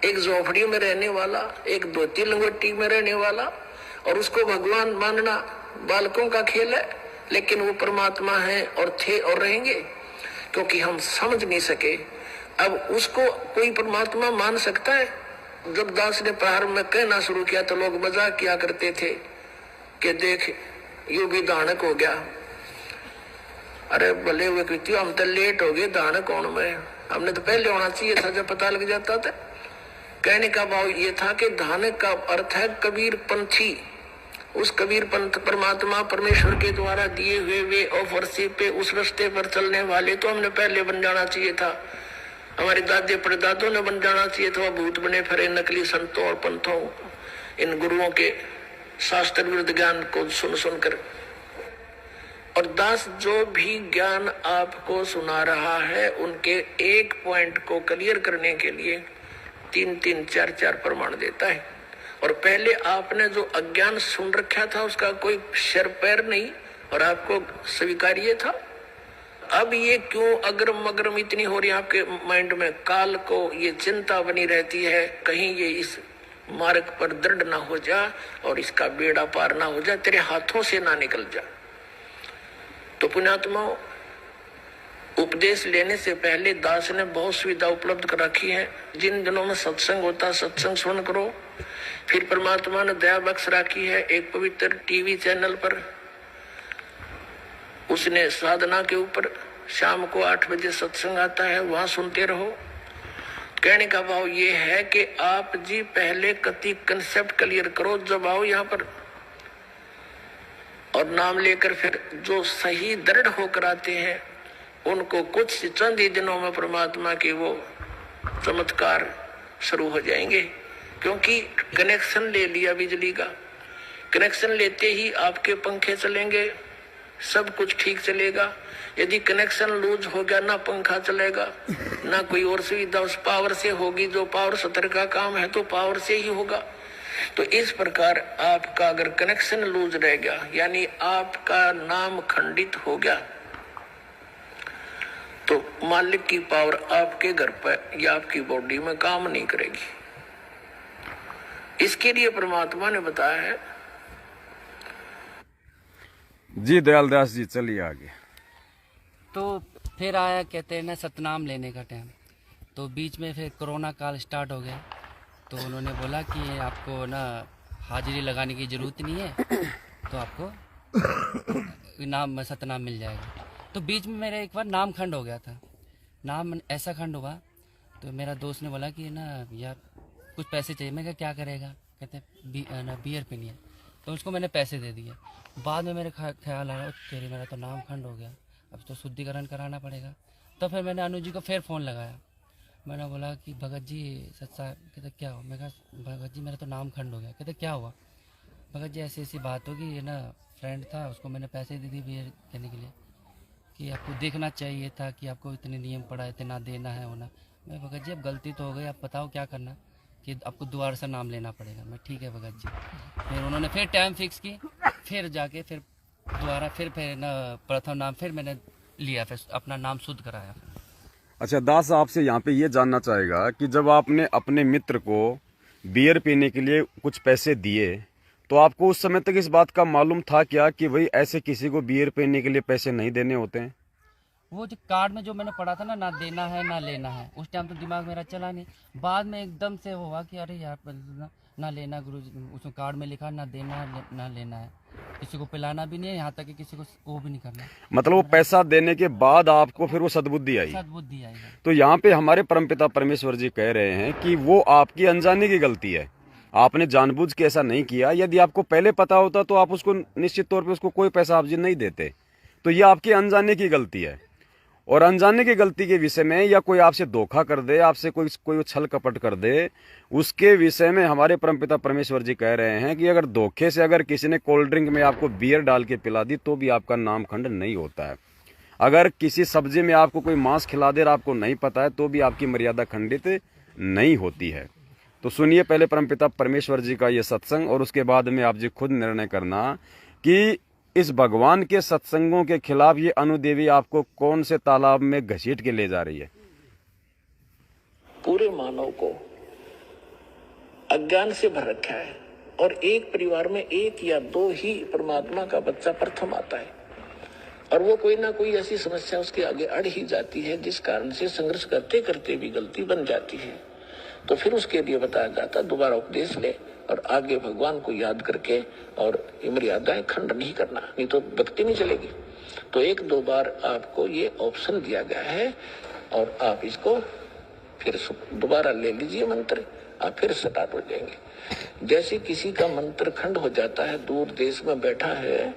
एक झोपड़ी में रहने वाला, एक धोती लंगोटी में रहने वाला, और उसको भगवान मानना बालकों का खेल है। लेकिन वो परमात्मा है और थे और रहेंगे, क्योंकि हम समझ नहीं सके। अब उसको कोई परमात्मा मान सकता है? जब दास ने प्रारंभ में कहना शुरू किया तो लोग मजाक किया करते थे कि देख यू भी दानक हो गया। अरे भले हुए कृत्य, हम तो लेट हो गए, दानक कौन में, हमने तो पहले होना चाहिए था जब पता लग जाता था। कहने का भाव ये था कि दानक का अर्थ है कबीर पंथी। उस कबीर पंथ परमात्मा परमेश्वर के द्वारा दिए हुए वे ऑफर से पे उस रास्ते पर चलने वाले तो हमने पहले बन जाना चाहिए था। हमारे दादे परदादों ने बन जाना चाहिए था, भूत बने फिरे नकली संतों और पंथों। इन गुरुओं के शास्त्र विरुद्ध ज्ञान को सुन सुनकर। और दास जो भी ज्ञान आपको सुना रहा है उनके एक पॉइंट को क्लियर करने के लिए 3-3, 4-4 प्रमाण देता है। और पहले आपने जो अज्ञान सुन रखा था उसका कोई सिर पैर नहीं और आपको स्वीकार्य था। अब ये क्यों अग्रम अग्रम इतनी हो रही है आपके माइंड में? काल को ये चिंता बनी रहती है, कहीं ये इस मार्ग पर दृढ़ ना हो जा और इसका बेड़ा पार ना हो जा, तेरे हाथों से ना निकल जा। तो पुण्यात्मा, उपदेश लेने से पहले दास ने बहुत सुविधा उपलब्ध कर रखी है। जिन दिनों में सत्संग होता सत्संग सुन करो। फिर परमात्मा ने दया बख्श रखी है एक पवित्र टीवी चैनल पर, उसने साधना के ऊपर शाम को 8 बजे सत्संग आता है, वहां सुनते रहो। कहने का भाव ये है कि आप जी पहले कति कंसेप्ट क्लियर करो, जब आओ यहाँ पर और नाम लेकर फिर जो सही दृढ़ होकर आते हैं उनको कुछ चंद ही दिनों में परमात्मा के वो चमत्कार शुरू हो जाएंगे। क्योंकि कनेक्शन ले लिया बिजली का, कनेक्शन लेते ही आपके पंखे चलेंगे, सब कुछ ठीक चलेगा। यदि कनेक्शन लूज हो गया, ना पंखा चलेगा ना कोई और सुविधा उस पावर से होगी। जो पावर सत्र का काम है तो पावर से ही होगा। तो इस प्रकार आपका अगर कनेक्शन लूज रह गया यानी आपका नाम खंडित हो गया तो मालिक की पावर आपके घर पर या आपकी बॉडी में काम नहीं करेगी। इसके लिए परमात्मा ने बताया है। जी दयाल दास जी, चलिए आगे। तो फिर आया, कहते हैं ना, सतनाम लेने का टाइम। तो बीच में फिर कोरोना काल स्टार्ट हो गया, तो उन्होंने बोला कि आपको ना हाजिरी लगाने की ज़रूरत नहीं है, तो आपको नाम सतनाम मिल जाएगा। तो बीच में मेरा एक बार नाम खंड हो गया था। नाम ऐसा खंड हुआ तो मेरा दोस्त ने बोला कि ना यार कुछ पैसे चाहिए। मैं क्या करेगा? कहते बियर पीनी है। तो उसको मैंने पैसे दे दिए। बाद में मेरे ख्याल आया तेरे मेरा तो नाम खंड हो गया, अब तो शुद्धिकरण कराना पड़ेगा। तो फिर मैंने अनुज जी को फिर फ़ोन लगाया। मैंने बोला कि भगत जी सच्चा। कहते क्या हो? मैं कहा भगत जी मेरा तो नाम खंड हो गया। कहते क्या हुआ? भगत जी ऐसी ऐसी बात होगी, ये ना फ्रेंड था, उसको मैंने पैसे दे दिए बियर देने के लिए कि आपको देखना चाहिए था कि आपको इतने नियम पड़ा, इतना देना है होना। मैं भगत जी अब गलती तो हो गई, आप बताओ क्या करना? कि आपको दोबारा से नाम लेना पड़ेगा। मैं ठीक है भगत जी। फिर उन्होंने फिर टाइम फिक्स की, फिर जाके फिर दोबारा फिर ना प्रथम नाम फिर मैंने लिया, फिर अपना नाम शुद्ध कराया। अच्छा दास, आपसे यहाँ पे ये जानना चाहेगा कि जब आपने अपने मित्र को बियर पीने के लिए कुछ पैसे दिए तो आपको उस समय तक इस बात का मालूम था क्या कि भाई ऐसे किसी को बियर पीने के लिए पैसे नहीं देने होते हैं? वो जो कार्ड में जो मैंने पढ़ा था ना देना है ना लेना है, उस टाइम तो दिमाग मेरा चला नहीं। बाद में एकदम से हुआ कि अरे यार ना लेना, गुरु उसमें कार्ड में लिखा ना देना ना लेना है, किसी को पिलाना भी नहीं है, यहाँ तक कि किसी को वो भी नहीं करना। मतलब वो पैसा देने के बाद आपको फिर वो सद्बुद्धि आई? सद्बुद्धि आई। तो यहाँ पे हमारे परमपिता परमेश्वर जी कह रहे हैं कि वो आपकी अनजाने की गलती है, आपने जानबूझ के ऐसा नहीं किया। यदि आपको पहले पता होता तो आप उसको निश्चित तौर पे उसको कोई पैसा आप जी नहीं देते। तो ये आपकी अनजाने की गलती है। और अनजाने की गलती के विषय में या कोई आपसे धोखा कर दे, आपसे कोई छल कपट कर दे, उसके विषय में हमारे परमपिता परमेश्वर जी कह रहे हैं कि अगर धोखे से अगर किसी ने कोल्ड ड्रिंक में आपको बियर डाल के पिला दी तो भी आपका नाम खंड नहीं होता है। अगर किसी सब्जी में आपको कोई मांस खिला दे और आपको नहीं पता है तो भी आपकी मर्यादा खंडित नहीं होती है। तो सुनिए पहले परमपिता परमेश्वर जी का ये सत्संग और उसके बाद में आप जी खुद निर्णय करना कि इस भगवान के सत्संगों के खिलाफ ये अनुदेवी आपको कौन से तालाब में घसीट के ले जा रही है। पूरे मानव को अज्ञान से भर रखा है और एक परिवार में एक या दो ही परमात्मा का बच्चा प्रथम आता है और वो कोई ना कोई ऐसी समस्या उसके आगे अड़ ही जाती है जिस कारण से संघर्ष करते करते भी गलती बन जाती है। तो फिर उसके लिए बताया जाता दोबारा उपदेश ले और आगे भगवान को याद करके और ये मर्यादाएं खंड नहीं करना, नहीं तो भक्ति नहीं चलेगी। तो 1-2 बार आपको ये ऑप्शन दिया गया है और आप इसको फिर दोबारा ले लीजिए मंत्र, आप फिर स्टार्ट हो जाएंगे। जैसे किसी का मंत्र खंड हो जाता है, दूर देश में बैठा है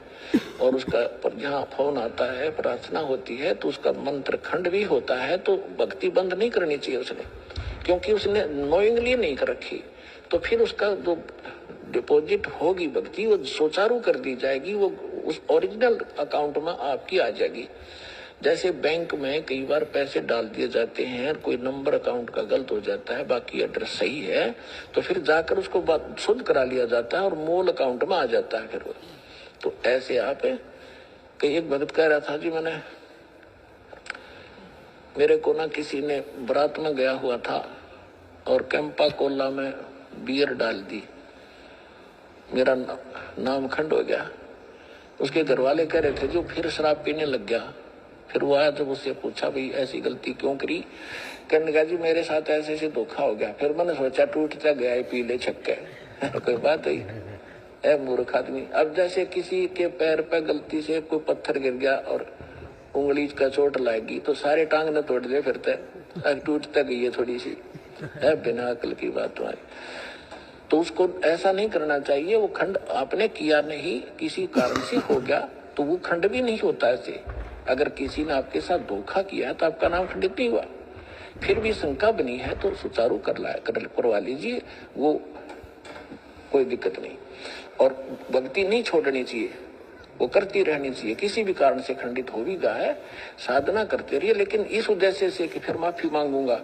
और उसका पर जहाँ फोन आता है, प्रार्थना होती है तो उसका मंत्र खंड भी होता है, तो भक्ति बंद नहीं करनी चाहिए उसने, क्योंकि उसने नोइंगली नहीं कर रखी। तो फिर उसका जो डिपॉजिट होगी भक्ति वो सुचारू कर दी जाएगी, वो उस ओरिजिनल अकाउंट में आपकी आ जाएगी। जैसे बैंक में कई बार पैसे डाल दिए जाते हैं, कोई नंबर अकाउंट का गलत हो जाता है, बाकी एड्रेस सही है, तो फिर जाकर उसको शुद्ध करा लिया जाता है और मूल अकाउंट में आ जाता है फिर वो। तो ऐसे आप कई एक भगत कह रहा था जी, मेरे को ना किसी ने बारात में गया हुआ था और कैंपा कोला में बियर डाल दी, मेरा नाम खंड हो गया। उसके घर वाले कह रहे थे जो फिर शराब पीने लग गया। फिर वो आया, जब उससे पूछा भाई ऐसी गलती क्यों करी, कहने लगा जी मेरे साथ ऐसे ऐसे धोखा हो गया। फिर मैंने सोचा टूटता गया है पी ले छक्के कोई बात हुई है मूर्ख आदमी। अब जैसे किसी के पैर पे गलती से कोई पत्थर गिर गया और उंगली का चोट लाएगी तो सारे टांग न तोड़ दे, फिरते टूटता गई है थोड़ी सी है, बिना अकल की बात तुम्हारी। तो उसको ऐसा नहीं करना चाहिए। वो खंड आपने किया नहीं, किसी कारण से हो गया तो वो खंड भी नहीं होता ऐसे। अगर किसी ने आपके साथ धोखा किया है तो आपका नाम खंडित नहीं हुआ। फिर भी शंका बनी है तो सुचारू करवा लीजिए, वो कोई दिक्कत नहीं। और भक्ति नहीं छोड़नी चाहिए, वो करती रहनी चाहिए। किसी भी कारण से खंडित हो भी गया है, साधना करते रहिए, लेकिन इस उद्देश्य से कि फिर माफी मांगूंगा।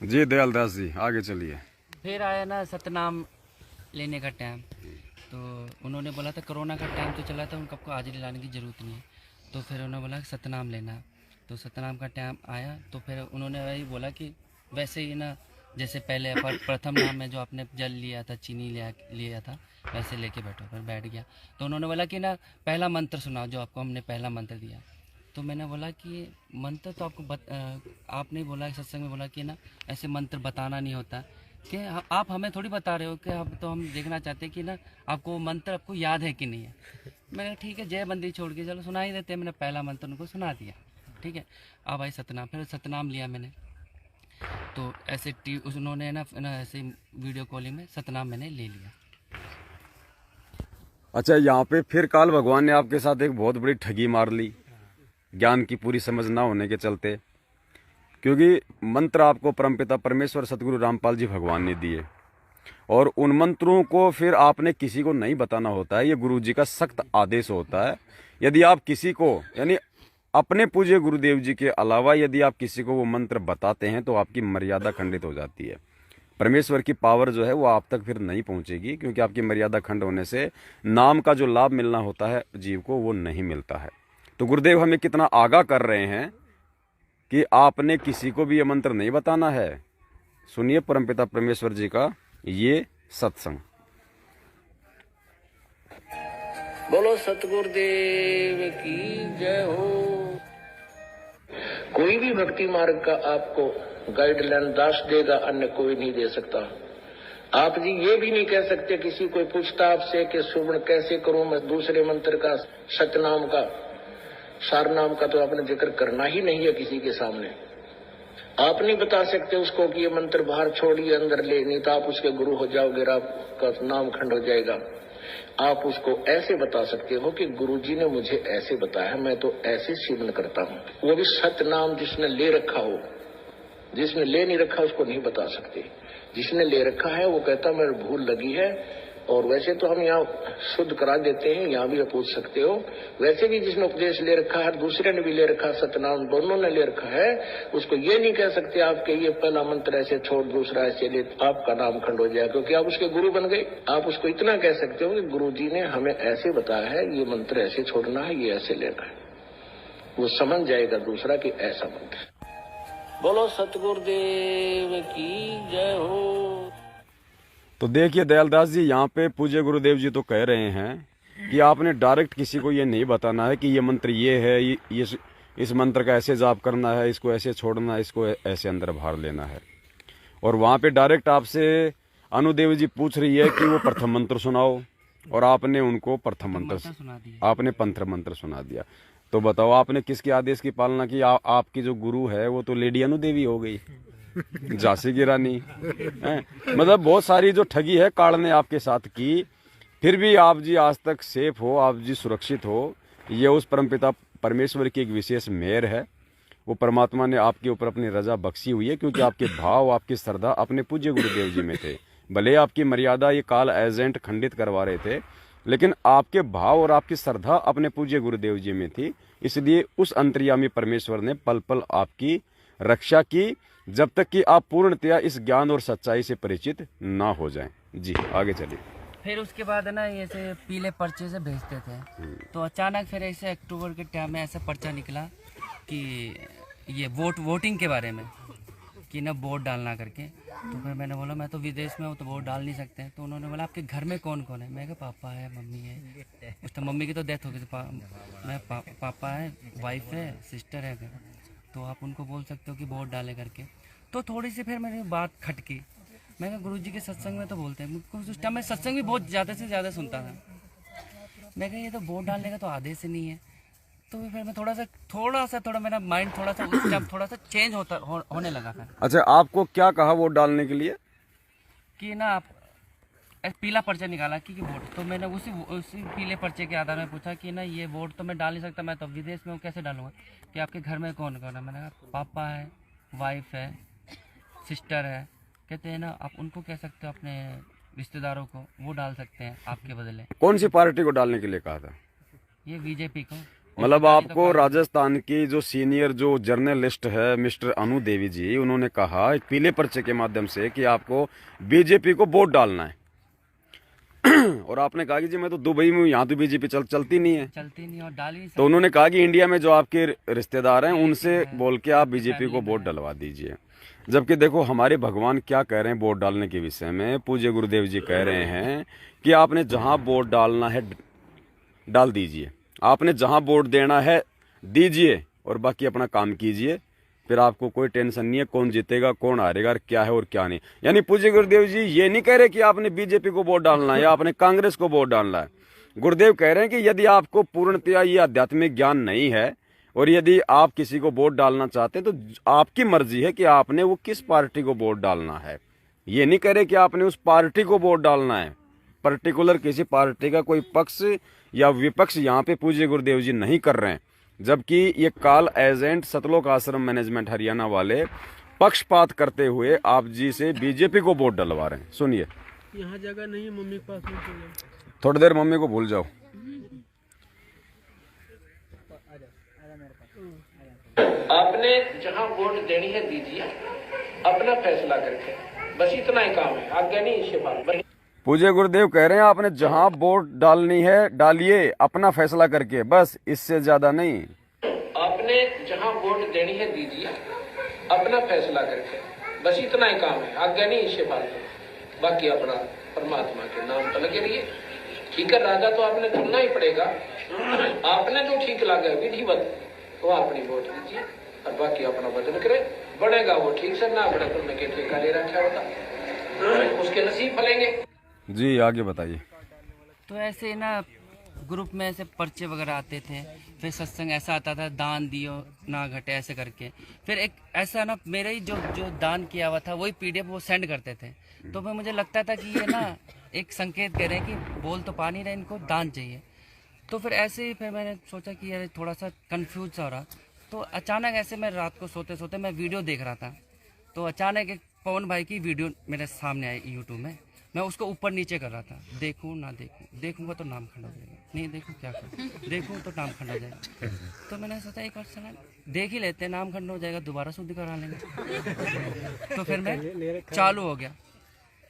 जी दयालदास जी आगे चलिए। फिर आया ना सतनाम लेने का टाइम, तो उन्होंने बोला था कोरोना का टाइम तो चला था, उनको आपको हाजिरी लाने की ज़रूरत नहीं है। तो फिर उन्होंने बोला सतनाम लेना, तो सतनाम का टाइम आया तो फिर उन्होंने वही बोला कि वैसे ही ना जैसे पहले प्रथम नाम में जो आपने जल लिया था, चीनी लिया था, वैसे लेके बैठो। फिर बैठ गया तो उन्होंने बोला कि ना पहला मंत्र सुनाओ जो आपको हमने पहला मंत्र दिया। तो मैंने बोला कि मंत्र तो आपको आपने बोला सत्संग में बोला कि ना ऐसे मंत्र बताना नहीं होता, कि आप हमें थोड़ी बता रहे हो कि हम देखना चाहते हैं कि ना आपको मंत्र आपको याद है कि नहीं है। मैंने ठीक है जय बंदी छोड़ के चलो सुना ही देते हैं। मैंने पहला मंत्र उनको सुना दिया, ठीक है। अब भाई सतनाम, फिर सतनाम लिया मैंने, तो ऐसे उन्होंने ना ऐसे वीडियो कॉलिंग में सतनाम मैंने ले लिया। अच्छा, यहाँ पे फिर काल भगवान ने आपके साथ एक बहुत बड़ी ठगी मार ली, ज्ञान की पूरी समझ ना होने के चलते। क्योंकि मंत्र आपको परमपिता परमेश्वर सतगुरु रामपाल जी भगवान ने दिए, और उन मंत्रों को फिर आपने किसी को नहीं बताना होता है। ये गुरु जी का सख्त आदेश होता है। यदि आप किसी को, यानी अपने पूज्य गुरुदेव जी के अलावा यदि आप किसी को वो मंत्र बताते हैं तो आपकी मर्यादा खंडित हो जाती है। परमेश्वर की पावर जो है वो आप तक फिर नहीं पहुंचेगी, क्योंकि आपकी मर्यादा खंड होने से नाम का जो लाभ मिलना होता है जीव को वो नहीं मिलता है। तो गुरुदेव हमें कितना आगाह कर रहे हैं कि आपने किसी को भी ये मंत्र नहीं बताना है। सुनिए परमपिता परमेश्वर जी का ये सत्संग। बोलो सतगुरुदेव की जय हो। कोई भी भक्ति मार्ग का आपको गाइडलाइन दास देगा, अन्य कोई नहीं दे सकता। आप जी ये भी नहीं कह सकते, किसी कोई पूछता आपसे कि सुवर्ण कैसे करूं मैं दूसरे मंत्र का, सतनाम का, सारनाम का, तो आपने जिक्र करना ही नहीं है किसी के सामने। आप नहीं बता सकते उसको कि ये मंत्र बाहर छोड़िए अंदर ले, नहीं तो आप उसके गुरु हो जाओगे, आपका नाम खंड हो जाएगा। आप उसको ऐसे बता सकते हो कि गुरुजी ने मुझे ऐसे बताया, मैं तो ऐसे सेवन करता हूँ। वो भी सतनाम जिसने ले रखा हो, जिसने ले नहीं रखा उसको नहीं बता सकते। जिसने ले रखा है वो कहता मेरे भूल लगी है। और वैसे तो हम यहाँ शुद्ध करा देते हैं, यहाँ भी आप पूछ सकते हो। वैसे भी जिसने उपदेश ले रखा है, दूसरे ने भी ले रखा, सतनाम दोनों ने ले रखा है, उसको ये नहीं कह सकते आपके ये पहला मंत्र ऐसे छोड़ दूसरा ऐसे ले, आपका नाम खंड हो जाएगा, क्योंकि आप उसके गुरु बन गए। आप उसको इतना कह सकते हो कि गुरु जी ने हमें ऐसे बताया है, ये मंत्र ऐसे छोड़ना है, ये ऐसे लेना है। वो समझ जाएगा दूसरा कि ऐसा मंत्र। बोलो सतगुरुदेव की जय हो। तो देखिए दयालदास जी, यहाँ पे पूज्य गुरुदेव जी तो कह रहे हैं कि आपने डायरेक्ट किसी को ये नहीं बताना है कि ये मंत्र ये है, ये इस मंत्र का ऐसे जाप करना है, इसको ऐसे छोड़ना है, इसको ऐसे अंदर बाहर लेना है। और वहाँ पे डायरेक्ट आपसे अनुदेव जी पूछ रही है कि वो प्रथम मंत्र सुनाओ, और आपने उनको प्रथम मंत्र, आपने पंथ मंत्र सुना दिया। तो बताओ आपने किसके आदेश की पालना की? आपकी जो गुरु है वो तो लेडी अनुदेवी हो गई, झांसी की रानी है। मतलब बहुत सारी जो ठगी है काल ने आपके साथ की, फिर भी आप जी आज तक सेफ हो, आप जी सुरक्षित हो। ये उस परमपिता परमेश्वर की एक विशेष मेहर है। वो परमात्मा ने आपके ऊपर अपनी रजा बख्शी हुई है, क्योंकि आपके भाव, आपकी श्रद्धा अपने पूज्य गुरुदेव जी में थे। भले आपकी मर्यादा ये काल एजेंट खंडित करवा रहे थे, लेकिन आपके भाव और आपकी श्रद्धा अपने पूज्य गुरुदेव जी में थी, इसलिए उस अंतर्यामी परमेश्वर ने पल पल आपकी रक्षा की, जब तक कि आप पूर्णतया इस ज्ञान और सच्चाई से परिचित ना हो जाएं। जी आगे चलिए। फिर उसके बाद है ना, ऐसे पीले पर्चे से भेजते थे, तो अचानक फिर ऐसे अक्टूबर के टाइम में ऐसा पर्चा निकला कि ये वोटिंग के बारे में, कि ना वोट डालना करके। तो फिर मैंने बोला मैं तो विदेश में हूँ तो वोट डाल नहीं सकते हैं। तो उन्होंने बोला आपके घर में कौन कौन है? मैं कहा पापा है, मम्मी है। उस टाइम मम्मी की तो डेथ हो गई थी। मैं पापा है, वाइफ है, सिस्टर है, तो आप उनको बोल सकते हो कि वोट डाले करके। तो थोड़ी सी फिर मेरी बात खटकी। मैं कहा गुरुजी के सत्संग में तो बोलते हैं, मुझको उस टाइम मैं सत्संग भी बहुत ज़्यादा से ज़्यादा सुनता था। मैं कहा ये तो वोट डालने का तो आदेश ही नहीं है। तो फिर मैं थोड़ा मेरा माइंड थोड़ा सा उस टाइम थोड़ा सा चेंज होने लगा था। अच्छा, आपको क्या कहा वोट डालने के लिए? कि ना आप पीला पर्चा निकाला कि वोट। तो मैंने उसी पीले पर्चे के आधार में पूछा कि ना ये वोट तो मैं डाल नहीं सकता, मैं तो विदेश में हूँ, कैसे डालूंगा? कि आपके घर में कौन कौन है? मैंने कहा पापा है, वाइफ है, सिस्टर है। कहते हैं ना आप उनको कह सकते हो, अपने रिश्तेदारों को, वो डाल सकते हैं आपके बदले। कौन सी पार्टी को डालने के लिए कहा था? ये बीजेपी को। मतलब आपको राजस्थान की जो सीनियर जो जर्नलिस्ट है मिस्टर अनु देवी जी, उन्होंने कहा एक पीले पर्चे के माध्यम से कि आपको बीजेपी को वोट डालना है। और आपने कहा कि जी मैं तो दुबई में हूँ, यहाँ तो बीजेपी चलती नहीं है, और डाल ही। तो उन्होंने कहा कि इंडिया में जो आपके रिश्तेदार हैं उनसे बोल के आप बीजेपी को वोट डलवा दीजिए। जबकि देखो हमारे भगवान क्या कह रहे हैं वोट डालने के विषय में। पूज्य गुरुदेव जी कह रहे हैं कि आपने जहां वोट डालना है डाल दीजिए, आपने जहां वोट देना है दीजिए, और बाकी अपना काम कीजिए। फिर आपको कोई टेंशन नहीं है कौन जीतेगा कौन हारेगा और क्या है और क्या नहीं। यानी पूज्य गुरुदेव जी ये नहीं कह रहे कि आपने बीजेपी को वोट डालना है या आपने कांग्रेस को वोट डालना है। गुरुदेव कह रहे हैं कि यदि आपको पूर्णतया ये आध्यात्मिक ज्ञान नहीं है और यदि आप किसी को वोट डालना चाहते हैं तो आपकी मर्जी है कि आपने वो किस पार्टी को वोट डालना है। ये नहीं कह रहे कि आपने उस पार्टी को वोट डालना है। पर्टिकुलर किसी पार्टी का कोई पक्ष या विपक्ष यहाँ पे पूज्य गुरुदेव जी नहीं कर रहे हैं। जबकि ये काल एजेंट सतलोक आश्रम मैनेजमेंट हरियाणा वाले पक्षपात करते हुए आप जी से बीजेपी को वोट डलवा रहे हैं। सुनिए। यहाँ जगह नहीं है, मम्मी के पास थोड़ी देर मम्मी को भूल जाओ। आपने जहां वोट देनी है दीजिए, अपना फैसला करके, बस इतना ही काम है, आगे नहीं इससे बात। पूज्य गुरुदेव कह रहे हैं आपने जहां वोट डालनी है डालिए, अपना फैसला करके, बस इससे ज्यादा नहीं। आपने जहां वोट देनी है दीजिए, अपना फैसला करके, बस इतना ही काम है, आगे नहीं इससे बात। बाकी अपना परमात्मा के नाम पर लगे रहिए। ठीक है, राजा तो आपने चुनना ही पड़ेगा, आपने जो ठीक लगा विधिवत वो अपनी वोट दीजिए और बाकी अपना वजन करे। बढ़ेगा वो ठीक से, ना बढ़े तो उन्हें ठेका ले रखा होता, उसके नसीब फलेंगे। जी आगे बताइए। तो ऐसे ना ग्रुप में ऐसे पर्चे वगैरह आते थे, फिर सत्संग ऐसा आता था दान दियो ना घटे ऐसे करके। फिर एक ऐसा ना मेरे ही जो दान किया हुआ था वही पीडीएफ वो सेंड करते थे। तो फिर मुझे लगता था कि ये ना एक संकेत कह रहे हैं कि बोल तो पा नहीं रहे, इनको दान चाहिए। तो फिर ऐसे ही फिर मैंने सोचा कि यार थोड़ा सा कंफ्यूज सा हो रहा। तो अचानक ऐसे मैं रात को सोते सोते मैं वीडियो देख रहा था, तो अचानक एक पवन भाई की वीडियो मेरे सामने आई यूट्यूब में। मैं उसको ऊपर नीचे कर रहा था, देखूं ना देखूं, देखूंगा तो नाम खंड हो जाएगा, नहीं देखूं क्या करूं, देखूं तो नाम खंड हो जाएगा। तो मैंने सोचा एक बार चला देख ही लेते, नाम खंड हो जाएगा दोबारा शुद्ध करा लेंगे। तो फिर मैं चालू हो गया।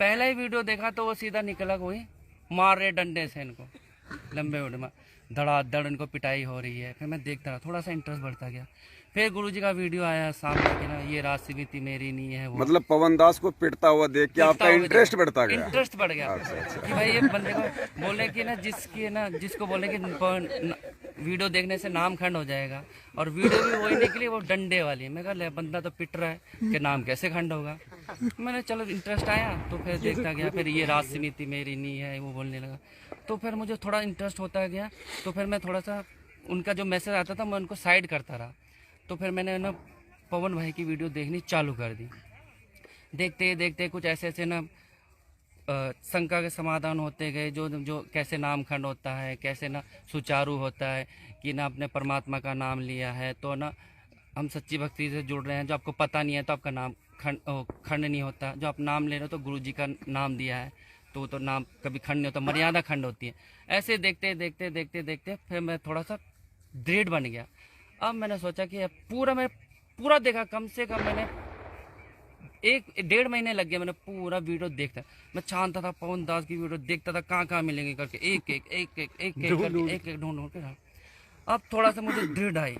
पहला ही वीडियो देखा तो वो सीधा निकला, कोई मार रहे डंडे से इनको, लंबे उड़ में धड़ाधड़ इनको पिटाई हो रही है। फिर मैं देखता रहा, थोड़ा सा इंटरेस्ट बढ़ता गया। फिर गुरुजी का वीडियो आया सामने कि ना ये रात समिति मेरी नहीं है वो। मतलब पवन दास को पिटता हुआ देख के आपका इंटरेस्ट बढ़ता गया? इंटरेस्ट बढ़ गया। अच्छा। कि भाई ये बंदे को बोले कि ना जिसको बोले कि वीडियो देखने से नाम खंड हो जाएगा, और वीडियो भी वही निकली वो डंडे वाली। मैं कहा बंदा तो पिट रहा है कि नाम कैसे खंड होगा। मैंने चलो इंटरेस्ट आया तो फिर देखता गया। फिर ये रात समिति मेरी नहीं है वो बोलने लगा, तो फिर मुझे थोड़ा इंटरेस्ट होता गया। तो फिर मैं थोड़ा सा उनका जो मैसेज आता था मैं उनको साइड करता रहा। तो फिर मैंने ना पवन भाई की वीडियो देखनी चालू कर दी। देखते देखते कुछ ऐसे ऐसे ना शंका के समाधान होते गए, जो कैसे नाम खंड होता है, कैसे ना सुचारू होता है कि ना अपने परमात्मा का नाम लिया है तो ना हम सच्ची भक्ति से जुड़ रहे हैं। जो आपको पता नहीं है तो आपका नाम खंड नहीं होता। जो आप नाम ले रहे हो तो गुरु जी का नाम दिया है, तो नाम कभी खंड नहीं होता, मर्यादा खंड होती है। ऐसे देखते देखते देखते देखते फिर मैं थोड़ा सा दृढ़ बन गया। अब मैंने सोचा कि मैं पूरा देखा, कम से कम मैंने 1-1.5 महीने लग गया। मैंने पूरा वीडियो देखता, मैं छानता था पवन दास की वीडियो, देखता था कहाँ कहाँ मिलेंगे करके, एक ढूंढ के। अब थोड़ा सा मुझे दृढ़ आई,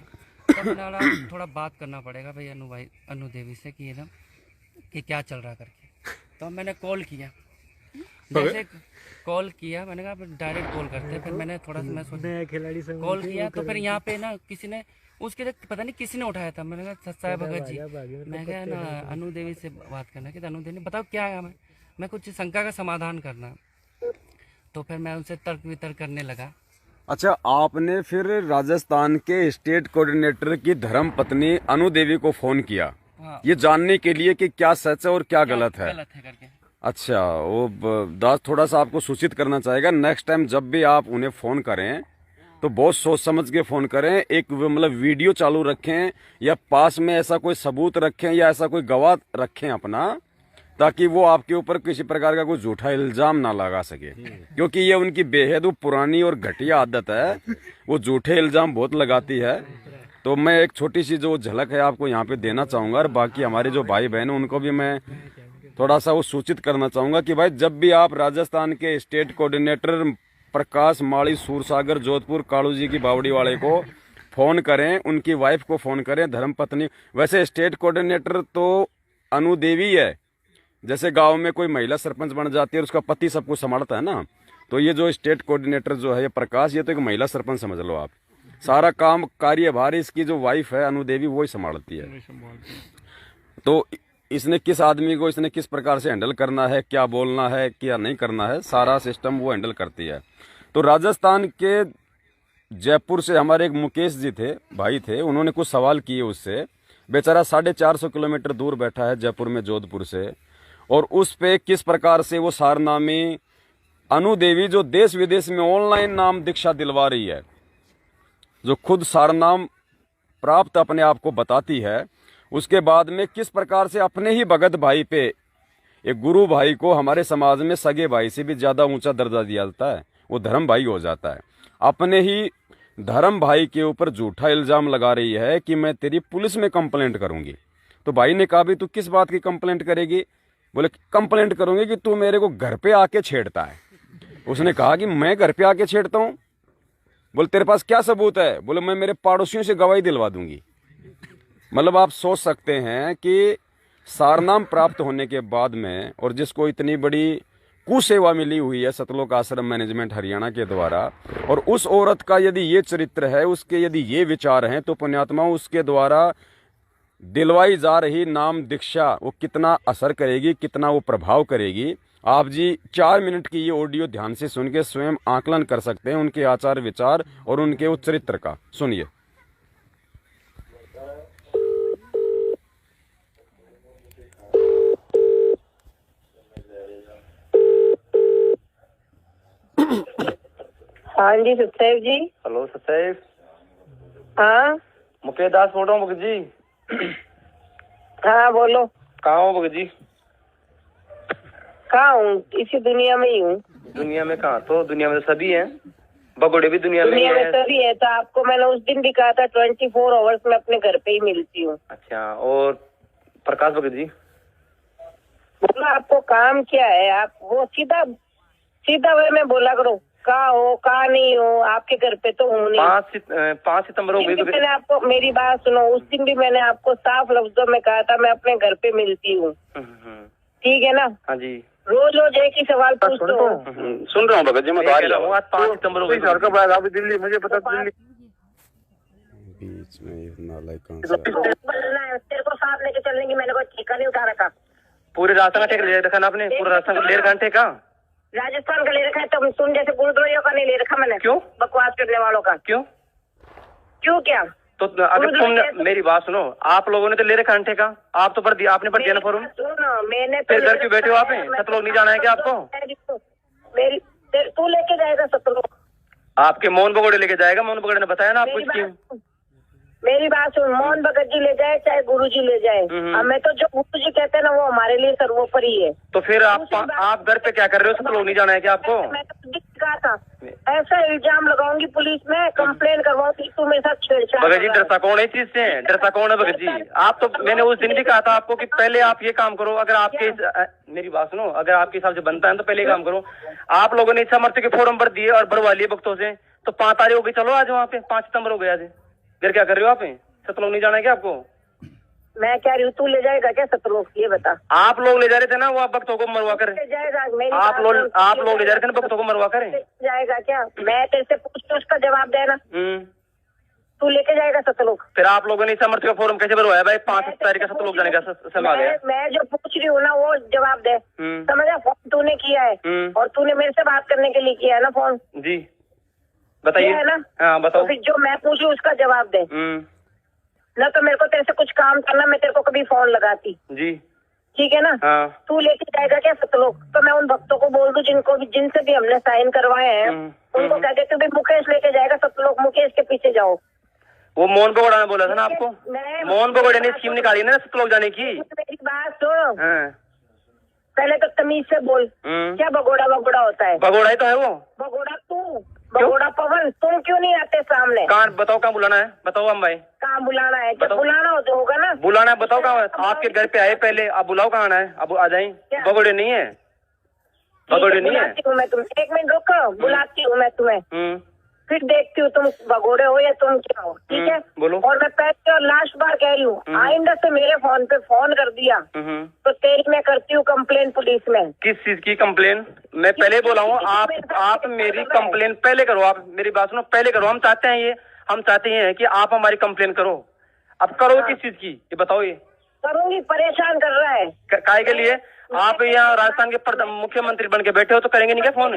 तब मैंने बोला थोड़ा बात करना पड़ेगा भाई अनु देवी से कि एकदम कि क्या चल रहा करके। तो मैंने कॉल किया, जैसे कॉल किया मैंने कहा डायरेक्ट कॉल करते। फिर मैंने थोड़ा सा मैं सोचा कॉल किया, तो फिर यहाँ पे ना किसी ने उसके पता नहीं किसी ने उठाया था। मैंने कहा साहब भगत जी, मैं कहा ना अनु देवी से बात करना कि अनु देवी बताओ क्या है, मैं कुछ शंका का समाधान करना। तो फिर मैं उनसे तर्क वितर्क करने लगा। अच्छा, आपने फिर राजस्थान के स्टेट कोऑर्डिनेटर की धर्म पत्नी अनु देवी को फोन किया, हाँ, ये जानने के लिए कि क्या सच है और क्या गलत है करके। अच्छा, वो दास थोड़ा सा आपको सूचित करना चाहेगा, नेक्स्ट टाइम जब भी आप उन्हें फोन करें तो बहुत सोच समझ के फोन करें। एक मतलब वीडियो चालू रखें या पास में ऐसा कोई सबूत रखें या ऐसा कोई गवाह रखें अपना, ताकि वो आपके ऊपर किसी प्रकार का कोई झूठा इल्जाम ना लगा सके, क्योंकि ये उनकी बेहद पुरानी और घटिया आदत है, वो झूठे इल्जाम बहुत लगाती है। तो मैं एक छोटी सी जो झलक है आपको यहाँ पे देना चाहूंगा, और बाकी हमारे जो भाई बहन हैं उनको भी मैं थोड़ा सा वो सूचित करना चाहूंगा कि भाई जब भी आप राजस्थान के स्टेट कोऑर्डिनेटर प्रकाश माड़ी सूरसागर जोधपुर कालू जी की बावड़ी वाले को फोन करें, उनकी वाइफ को फोन करें, धर्मपत्नी। वैसे स्टेट कोऑर्डिनेटर तो अनु देवी है, जैसे गांव में कोई महिला सरपंच बन जाती है और उसका पति सब कुछ संभालता है ना, तो ये जो स्टेट कोऑर्डिनेटर जो है ये प्रकाश, ये तो एक महिला सरपंच समझ लो आप। सारा काम कार्यभार इसकी जो वाइफ है अनु देवी वो ही संभालती है। तो इसने किस आदमी को इसने किस प्रकार से हैंडल करना है, क्या बोलना है क्या नहीं करना है, सारा सिस्टम वो हैंडल करती है। तो राजस्थान के जयपुर से हमारे एक मुकेश जी थे, भाई थे, उन्होंने कुछ सवाल किए उससे। बेचारा 450 किलोमीटर दूर बैठा है जयपुर में जोधपुर से, और उस पे किस प्रकार से वो सारनामी अनु देवी जो देश विदेश में ऑनलाइन नाम दीक्षा दिलवा रही है, जो खुद सारनाम प्राप्त अपने आप को बताती है, उसके बाद में किस प्रकार से अपने ही भगत भाई पे, एक गुरु भाई को हमारे समाज में सगे भाई से भी ज्यादा ऊंचा दर्जा दिया जाता है, वो धर्म भाई हो जाता है। अपने ही धर्म भाई के ऊपर झूठा इल्जाम लगा रही है कि मैं तेरी पुलिस में कंप्लेंट करूंगी। तो भाई ने कहा भी तू किस बात की कंप्लेंट करेगी? बोले कंप्लेंट करूंगी कि तू मेरे को घर पे आके छेड़ता है। उसने कहा कि मैं घर पे आके छेड़ता हूं? बोले तेरे पास क्या सबूत है? बोले मैं मेरे पड़ोसियों से गवाही दिलवा दूंगी। मतलब आप सोच सकते हैं कि सारनाम प्राप्त होने के बाद में, और जिसको इतनी बड़ी कुसेवा मिली हुई है सतलोक आश्रम मैनेजमेंट हरियाणा के द्वारा, और उस औरत का यदि ये चरित्र है, उसके यदि ये विचार हैं, तो पुण्यात्मा उसके द्वारा दिलवाई जा रही नाम दीक्षा वो कितना असर करेगी, कितना वो प्रभाव करेगी। आप जी 4 मिनट की ये ऑडियो ध्यान से सुन के स्वयं आकलन कर सकते हैं उनके आचार विचार और उनके उस चरित्र का। सुनिए। हाँ जी सतसेव जी। हेलो सतसेव। हाँ मुकेश दास बोल रहा हूँ भगत जी। हाँ बोलो। कहाँ हो भगत जी? कहाँ हूँ? इसी दुनिया में ही हूँ। दुनिया में कहाँ? तो दुनिया में तो सभी हैं, बगोड़े भी दुनिया में है। सभी है तो आपको मैंने उस दिन भी कहा था 24 आवर्स में अपने घर पे ही मिलती हूँ। अच्छा, और प्रकाश भगत जी बोला आपको काम क्या है? आप वो सीधा वे में बोला करो, कहाँ हो कहाँ नहीं हो, आपके घर पे तो हूँ नहीं। 5 सितंबर हो गई। मैंने आपको मेरी बात सुनो, उस दिन भी मैंने आपको साफ लफ्जों में कहा था मैं अपने घर पे मिलती हूँ, ठीक है ना? हाँ जी। रोज एक ही सवाल पूछते हो। सुन रहा हूँ भगत जी, मैं बता रहा हूँ। आज 5 सितंबर हो गई दिल्ली, मुझे पता दिल्ली बीच में तेरे को साथ लेके चलने की मैंने कोई ठेका नहीं उठा रखा। पूरे रास्ते का ठेका ले रखा ना आपने? पूरा रास्ता ले रखा ठेका? राजस्थान का ले रखा है, तुम सुन जैसे गुरुद्वारों का नहीं ले रखा मैंने। क्यों? बकवास करने वालों का। क्यों क्या? तो अगर तुम मेरी बात सुनो, आप लोगों ने तो ले रखा ठेका, आप तो आपने भर दिया ना फॉर्म। मैंने फिर घर क्यों बैठे हो आप? सतलोक नहीं जाना है क्या आपको? तू लेके जाएगा सतलोक? आपके मोहन बगोड़े लेके जाएगा। मोहन बगोड़े ने बताया ना आपको स्कीम। मेरी बात सुन, मोहन भगत जी ले जाए चाहे गुरुजी ले जाए, हमें तो जो गुरुजी कहते हैं ना वो हमारे लिए सर्वोपरि है। तो फिर आप घर पे क्या कर रहे हो? सतलोक नहीं जाना है क्या आपको? मैं तो कहा था ऐसा इल्जाम लगाऊंगी पुलिस में, कंप्लेन करवाऊंगी तू मेरे साथ छेड़छाड़। भगत जी डरता कौन है इस चीज से? डरता कौन है भगत जी? आप तो मैंने उस दिन भी कहा था आपको कि पहले आप ये काम करो, अगर आपके मेरी बात सुनो, अगर आपके हिसाब से बनता है तो पहले काम करो। आप लोगों ने इच्छा मृत्यु के फॉर्म भर दिए और भरवा लिए भक्तों से, तो 5 तारीख हो गई, चलो आज वहाँ पे 5 सितंबर हो गया आज। फिर क्या कर रहे हो आप? सतलोक नहीं जाना है क्या आपको? मैं कह रही हूँ तू ले जाएगा क्या सतलोक, ये बता। आप लोग ले जा रहे थे ना वो भक्तों को मरवा कर, ले जाएगा? आप लोग ले जा रहे थे ना भक्तों को मरवा कर। जाएगा क्या? मैं तेरे से पूछ के उसका जवाब देना। तू लेके जाएगा सतलोक? फिर आप लोगों ने समर्थन का फॉर्म कैसे भरवाया भाई? 5 तारीख का सतलोक जाने का समय आ गया। मैं जो पूछ रही हूँ ना वो जवाब दे, समझा? फोन तूने किया है और तूने मेरे से बात करने के लिए किया है ना फोन? जी बताइए। है ना? हाँ बताओ। तो फिर जो मैं पूछ रही हूँ उसका जवाब दे ना। तो मेरे को तेरे से कुछ काम करना, मैं तेरे को कभी फोन लगाती। जी ठीक है ना? हाँ। तू लेके जाएगा क्या सतलोक? तो मैं उन भक्तों को बोल दूं जिनसे भी हमने साइन करवाए हैं, उनको कह देती हूँ मुकेश लेके जाएगा सतलोक, मुकेश के पीछे जाओ। वो मोहन भगोड़ा ने बोला था ना आपको? मोहन भगोड़ा ने स्कीम निकाली ना सतलोक जाने की। मेरी बात सुन, पहले तो तमीज से बोल, क्या भगोड़ा होता है? भगोड़ा ही तो है वो। भगोड़ा तू, भगोड़ा पवन, तुम क्यों नहीं आते सामने? कहाँ बताओ, कहाँ बुलाना है बताओ हम भाई। कहाँ बुलाना है? जब बुलाना हो तो होगा ना। बुलाना है बताओ कहाँ? आपके घर पे आए पहले, आप बुलाओ कहाँ आना है, अब आ जाए। भगोड़े नहीं है, भगोड़े नहीं है। बुलाती हूँ मैं तुम्हें, 1 मिनट रुको, बुलाती हूँ मैं तुम्हें, फिर देखती हूँ तुम भगोड़े हो या तुम क्या हो। ठीक है बोलो। और मैं पहले और लास्ट बार कह रही हूँ, आइंदा से मेरे फोन पे फोन कर दिया तो तेरी मैं करती हूँ कंप्लेन पुलिस में। किस चीज की कंप्लेन? मैं पहले बोला हूँ, आप मेरी कंप्लेन पहले करो। आप मेरी बात सुनो, पहले करो। हम चाहते हैं कि आप हमारी कंप्लेन करो। अब करो किस चीज की ये बताओ? ये करूंगी, परेशान कर रहा है। काहे के लिए? आप यहाँ राजस्थान के मुख्यमंत्री बन के बैठे हो तो करेंगे नहीं क्या फोन?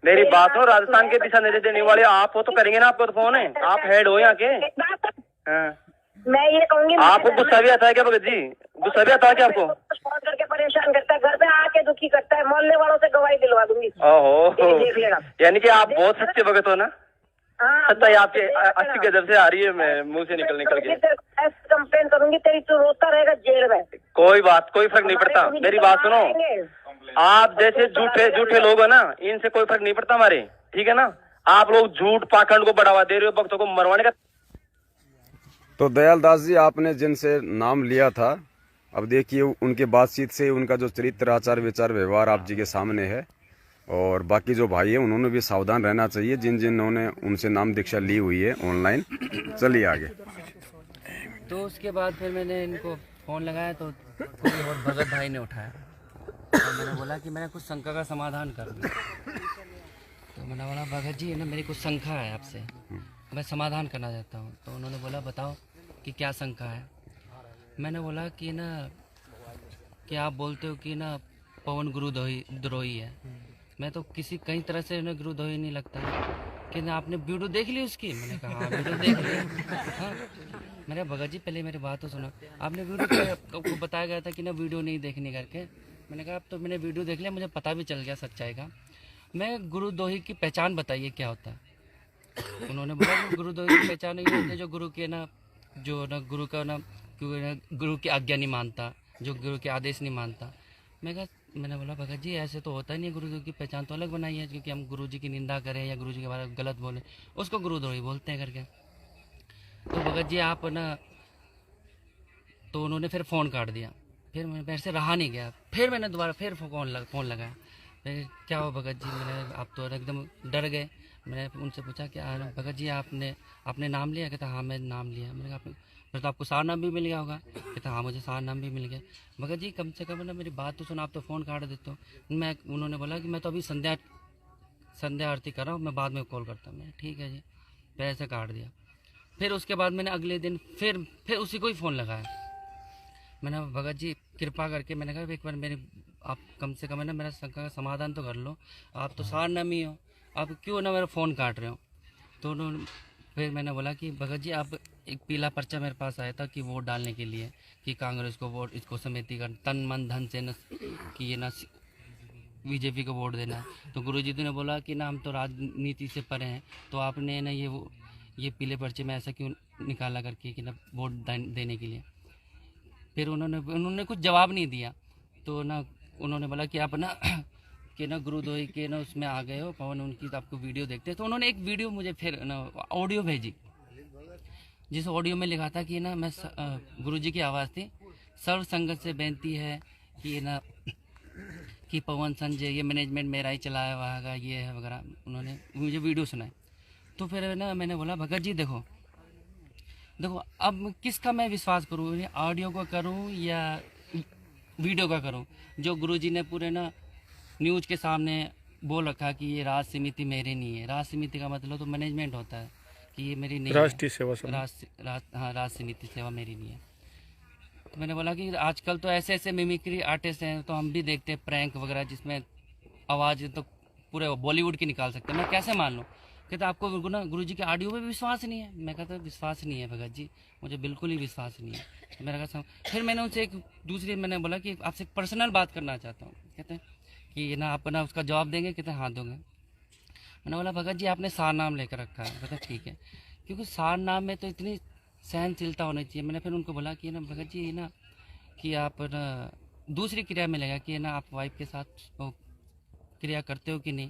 मेरी बात सुनो, राजस्थान के दिशा निर्देश देने वाले आप हो तो करेंगे ना, आपको तो फोन है, आप हेड हो यहाँ के। मैं ये कहूंगी, आपको गुस्सा भी आता है क्या भगत जी? गुस्सा भी आता है क्या आपको? फोन करके परेशान करता है, घर पे आके दुखी करता है, मोहल्ले वालों से गवाही दिलवा दूंगी। ओहो, यानी कि आप बहुत सच्चे भगत हो ना? सच्चाई आपके अच्छी गजब से आ रही है, मैं मुंह से निकल के कंप्लेन करूंगी तेरी, तू रोता रहेगा जेल में। कोई फर्क नहीं पड़ता। मेरी बात सुनो, आप जैसे झूठे लोग हो ना, इनसे कोई फर्क नहीं पड़ता हमारे, ठीक है ना? आप लोग झूठ पाखंड को बढ़ावा दे रहे हो, भक्तों को मरवाने का। तो दयाल दास जी, आपने जिनसे नाम लिया था, अब देखिए उनके बातचीत से उनका जो चरित्र, आचार, विचार, व्यवहार आप जी के सामने है। और बाकी जो भाई है उन्होंने भी सावधान रहना चाहिए, जिन्होंने उनसे नाम दीक्षा ली हुई है ऑनलाइन। चलिए आगे। तो उसके बाद फिर मैंने इनको फ़ोन लगाया तो कोई और भगत भाई ने उठाया और मैंने बोला कि मैंने कुछ शंका का समाधान कर दूँ। तो मैंने बोला भगत जी ना, मेरी कुछ शंका है आपसे, मैं समाधान करना चाहता हूँ। तो उन्होंने बोला बताओ कि क्या शंका है। मैंने बोला कि ना, कि आप बोलते हो कि ना पवन गुरुद्रोही है। मैं तो कई तरह से उन्हें गुरुद्रोही नहीं लगता है। कि ना आपने वीडियो देख ली उसकी? मैंने कहा हाँ वीडियो देख ली। हाँ, मैंने भगत जी पहले मेरी बात तो सुना, आपने वीडियो को बताया गया था कि ना वीडियो नहीं देखने करके। मैंने कहा अब तो मैंने वीडियो देख लिया, मुझे पता भी चल गया सच्चाई का। मैं गुरुद्रोही की पहचान बताइए क्या होता है। उन्होंने बोला कि गुरुद्रोही की पहचान ये होती है जो गुरु के ना, जो ना गुरु का ना, गुरु की आज्ञा नहीं मानता, जो गुरु के आदेश नहीं मानता। मैंने बोला भगत जी ऐसे तो होता ही नहीं है, गुरुजी की पहचान तो अलग बनाई है, क्योंकि हम गुरुजी की निंदा करें या गुरुजी के बारे में गलत बोलें उसको गुरुद्रोही बोलते हैं करके। तो भगत जी आप ना, तो उन्होंने फिर फ़ोन काट दिया। फिर मेरे से रहा नहीं गया, फिर मैंने दोबारा फिर फ़ोन लगाया। फिर क्या हो भगत जी, मैंने आप तो एकदम डर गए। मैंने उनसे पूछा कि भगत जी आपने नाम लिया? कहता हाँ मैंने नाम लिया। मैंने कहा फिर तो आपको सार नाम भी मिल गया होगा? कहता हाँ मुझे सार नाम भी मिल गया। भगत जी कम से कम ना मेरी बात तो सुनो, आप तो फ़ोन काट देते हो। उन्होंने बोला कि मैं तो अभी संध्या आरती कर रहा हूँ, मैं बाद में कॉल करता हूँ। मैं ठीक है जी, फिर ऐसे काट दिया। फिर उसके बाद मैंने अगले दिन फिर उसी को ही फ़ोन लगाया। मैंने भगत जी कृपा करके, मैंने कहा एक बार आप कम से कम है ना मेरा शंका का समाधान तो कर लो, आप तो सार नामी हो, आप क्यों ना मेरा फ़ोन काट रहे हो। तो फिर मैंने बोला कि भगत जी आप, एक पीला पर्चा मेरे पास आया था कि वोट डालने के लिए, कि कांग्रेस को वोट, इसको समिति का तन मन धन से न कि ये ना बीजेपी को वोट देना है। तो गुरुजी ने बोला कि ना हम तो राजनीति से परे हैं, तो आपने ना ये पीले पर्चे में ऐसा क्यों निकाला करके कि ना वोट देने के लिए। फिर उन्होंने कुछ जवाब नहीं दिया। तो ना उन्होंने बोला कि आप ना कि ना गुरुद्वारे के ना उसमें आ गए हो पवन, उनकी तो आपको वीडियो देखते हैं। तो उन्होंने एक वीडियो मुझे फिर ना ऑडियो भेजी, जिस ऑडियो में लिखा था कि ना मैं गुरुजी की आवाज़ थी, सर्व संगत से बेनती है कि ना कि पवन संजय ये मैनेजमेंट मेरा ही चलाया हुआ है, ये है वगैरह, उन्होंने मुझे वीडियो सुनाए। तो फिर ना मैंने बोला भगत जी देखो अब किसका मैं विश्वास करूँ, ऑडियो को करूँ या वीडियो का करूँ। जो गुरुजी ने पूरे ना न्यूज़ के सामने बोल रखा कि ये राज समिति मेरी नहीं है। राज समिति का मतलब तो मैनेजमेंट होता है कि ये मेरी नहीं राष्ट्रीय सेवा राज समिति सेवा मेरी नहीं है। तो मैंने बोला कि आजकल तो ऐसे ऐसे मिमिक्री आर्टिस्ट हैं, तो हम भी देखते हैं प्रैंक वगैरह जिसमें आवाज़ तो पूरे बॉलीवुड की निकाल सकते हैं, मैं कैसे मान लूँ। कहते आपको ना गुरुजी के ऑडियो पे भी विश्वास नहीं है। मैं कहता विश्वास नहीं है भगत जी, मुझे बिल्कुल ही विश्वास नहीं है। तो मेरा कहा फिर मैंने उनसे एक दूसरी मैंने बोला कि आपसे एक पर्सनल बात करना चाहता हूँ। कहते हैं कि ना आप ना उसका जवाब देंगे। कहते हाँ दोगे। मैंने बोला भगत जी आपने सार नाम लेकर रखा है। कहते ठीक है, क्योंकि सार नाम में तो इतनी सहनशीलता होनी चाहिए। मैंने फिर उनको बोला कि ना भगत जी ना कि आप ना दूसरी क्रिया में लगा कि ना आप वाइफ के साथ क्रिया करते हो कि नहीं,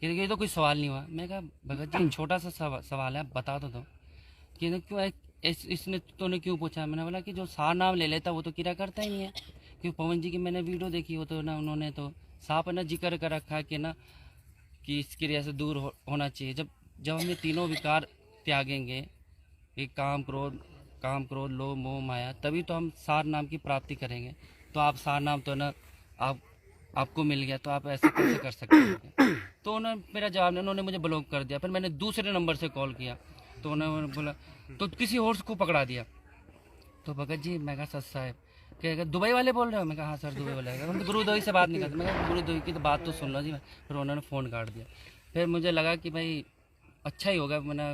कि ये तो कोई सवाल नहीं हुआ। मैं कहा भगत जी छोटा सा सवाल है, बता दो कि ना क्यों इसने तूने क्यों पूछा। मैंने बोला कि जो सार नाम ले लेता वो तो क्रिया करता ही नहीं है। क्योंकि पवन जी की मैंने वीडियो देखी, वो तो ना उन्होंने तो साफ ना जिक्र कर रखा है कि ना कि इस क्रिया से दूर होना चाहिए। जब हम ये तीनों विकार त्यागेंगे, ये काम क्रोध लोभ मोह माया, तभी तो हम सार नाम की प्राप्ति करेंगे। तो आप सार नाम तो ना आपको मिल गया, तो आप ऐसे कैसे कर सकते हैं। तो उन्होंने मेरा जवाब, उन्होंने मुझे ब्लॉक कर दिया। फिर मैंने दूसरे नंबर से कॉल किया, तो उन्होंने बोला तो किसी और को पकड़ा दिया। तो भगत जी मैं कहा सच साहब क्या दुबई वाले बोल रहे हो। मैं कहा हाँ सर दुबई वाले। हम तो गुरुद्वारे से बात नहीं करते। मैं कहा गुरुद्वारे की तो बात तो सुन लो जी। फिर उन्होंने फ़ोन काट दिया। फिर मुझे लगा कि भाई अच्छा ही होगा, मैंने